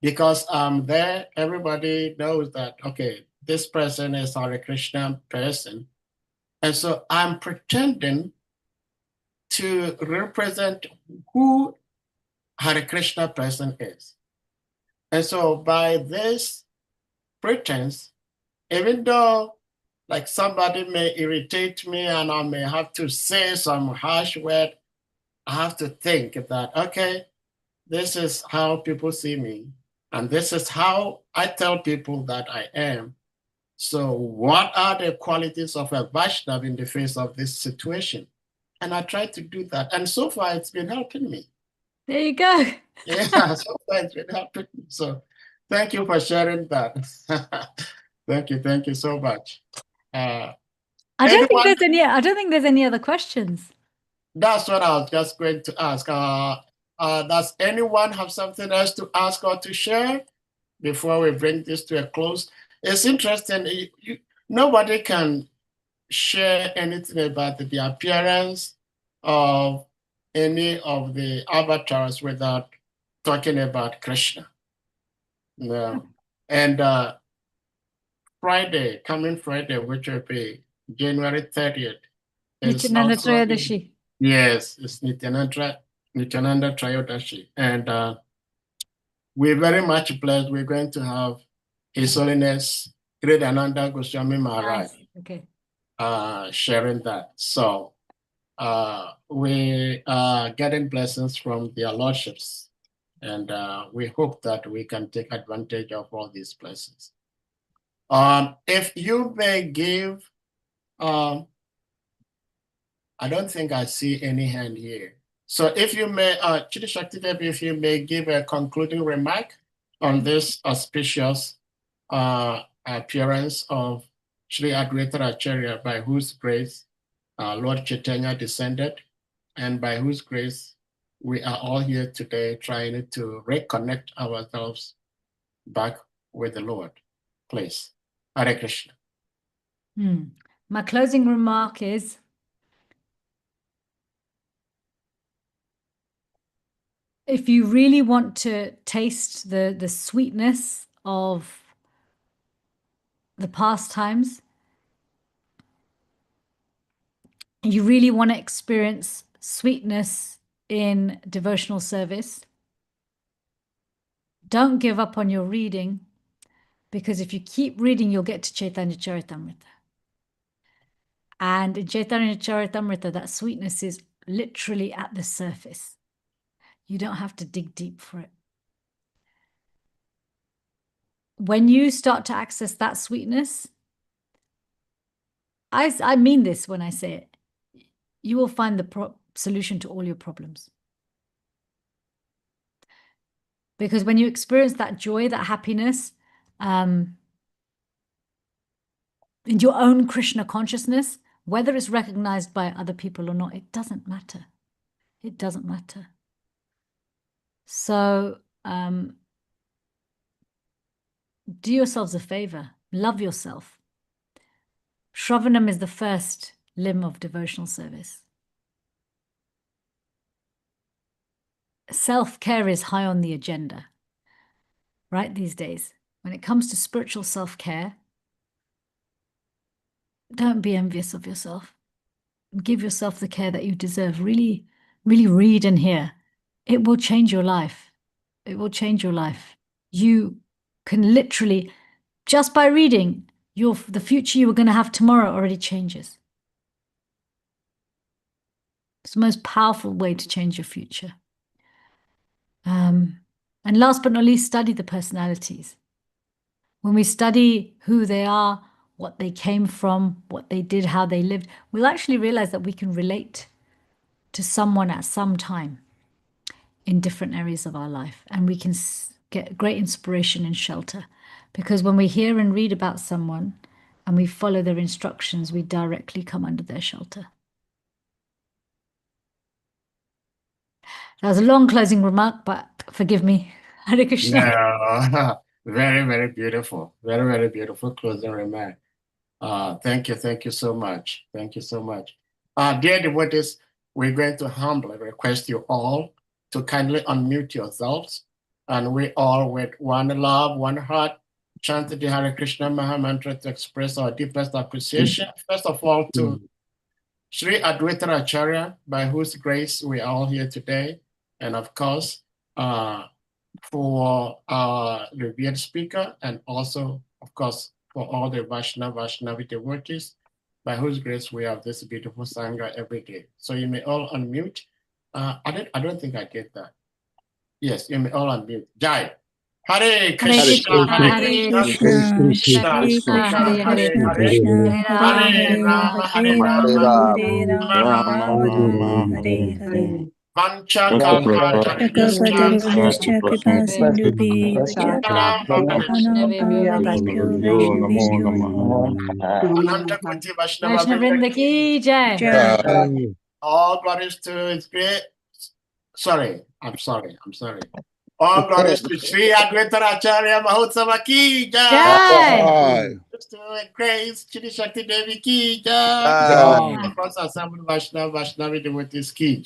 Because there, everybody knows that, okay, this person is Hare Krishna person. And so I'm pretending to represent who Hare Krishna person is. And so by this pretense, even though like somebody may irritate me and I may have to say some harsh word, I have to think that, okay, this is how people see me. And this is how I tell people that I am. So what are the qualities of a Vaishnava in the face of this situation? And I try to do that. And so far, it's been helping me. There you go. Yeah, so far it's been helping me. So thank you for sharing that. Thank you so much. I don't think there's any other questions. That's what I was just going to ask. Does anyone have something else to ask or to share before we bring this to a close? It's interesting. Nobody can share anything about the appearance of any of the avatars without talking about Krishna. No. And coming Friday, which will be January 30th. Nityananda Trayodasi. Yes, it's Nityananda Trayodasi. And we're very much blessed. We're going to have His Holiness Great Ananda Goswami Maharaj sharing that. So we are getting blessings from their lordships. And we hope that we can take advantage of all these blessings. If you may give, I don't think I see any hand here. So if you may, Chidi Shakti Devi, if you may give a concluding remark on this auspicious appearance of Sri Advaita Acharya, by whose grace Lord Chaitanya descended, and by whose grace we are all here today trying to reconnect ourselves back with the Lord. Please. Hare Krishna. My closing remark is, if you really want to taste the sweetness of the pastimes, you really want to experience sweetness in devotional service, don't give up on your reading, because if you keep reading, you'll get to Chaitanya Charitamrita. And in Chaitanya Charitamrita, that sweetness is literally at the surface. You don't have to dig deep for it. When you start to access that sweetness, I mean this when I say it, you will find the solution to all your problems. Because when you experience that joy, that happiness, in your own Krishna consciousness, whether it's recognized by other people or not, it doesn't matter. It doesn't matter. So do yourselves a favor. Love yourself. Shravanam is the first limb of devotional service. Self-care is high on the agenda, right, these days. When it comes to spiritual self-care, don't be envious of yourself. Give yourself the care that you deserve. Really, really read and hear. It will change your life. It will change your life. You can literally, just by reading, the future you were going to have tomorrow already changes. It's the most powerful way to change your future. And last but not least, study the personalities. When we study who they are, what they came from, what they did, how they lived, we'll actually realize that we can relate to someone at some time in different areas of our life. And we can get great inspiration and shelter. Because when we hear and read about someone and we follow their instructions, we directly come under their shelter. That was a long closing remark, but forgive me. Hare Krishna. Yeah, very, very beautiful. Very, very beautiful closing remark. Thank you so much. Thank you so much. Dear devotees, we're going to humbly request you all to kindly unmute yourselves, and we all, with one love, one heart, chant the Hare Krishna Maha Mantra to express our deepest appreciation. First of all, to Sri Advaita Acharya, by whose grace we are all here today, and of course, for our revered speaker, and also, of course, for all the Vaishnavi devotees, by whose grace we have this beautiful Sangha every day. So you may all unmute. I don't think I did that. Yes, you may all unmute. Jai. Hare Krishna, Hare Krishna, Krishna Hare Hare, Hare Rama, Hare Rama, Rama Rama, Hare Vancha Kalpatarubyascha Kripa Sindhubhi Ananta Kunti Vaishnava Vaishnavrinda ki jai. All glories to His great. Sorry. All glories to Sri Advaita Acharya Mahotsava ki jai. Jai. To Grace Chidi Shakti Devi ki jai. Across assembled Vaishnavi devotees ki jai.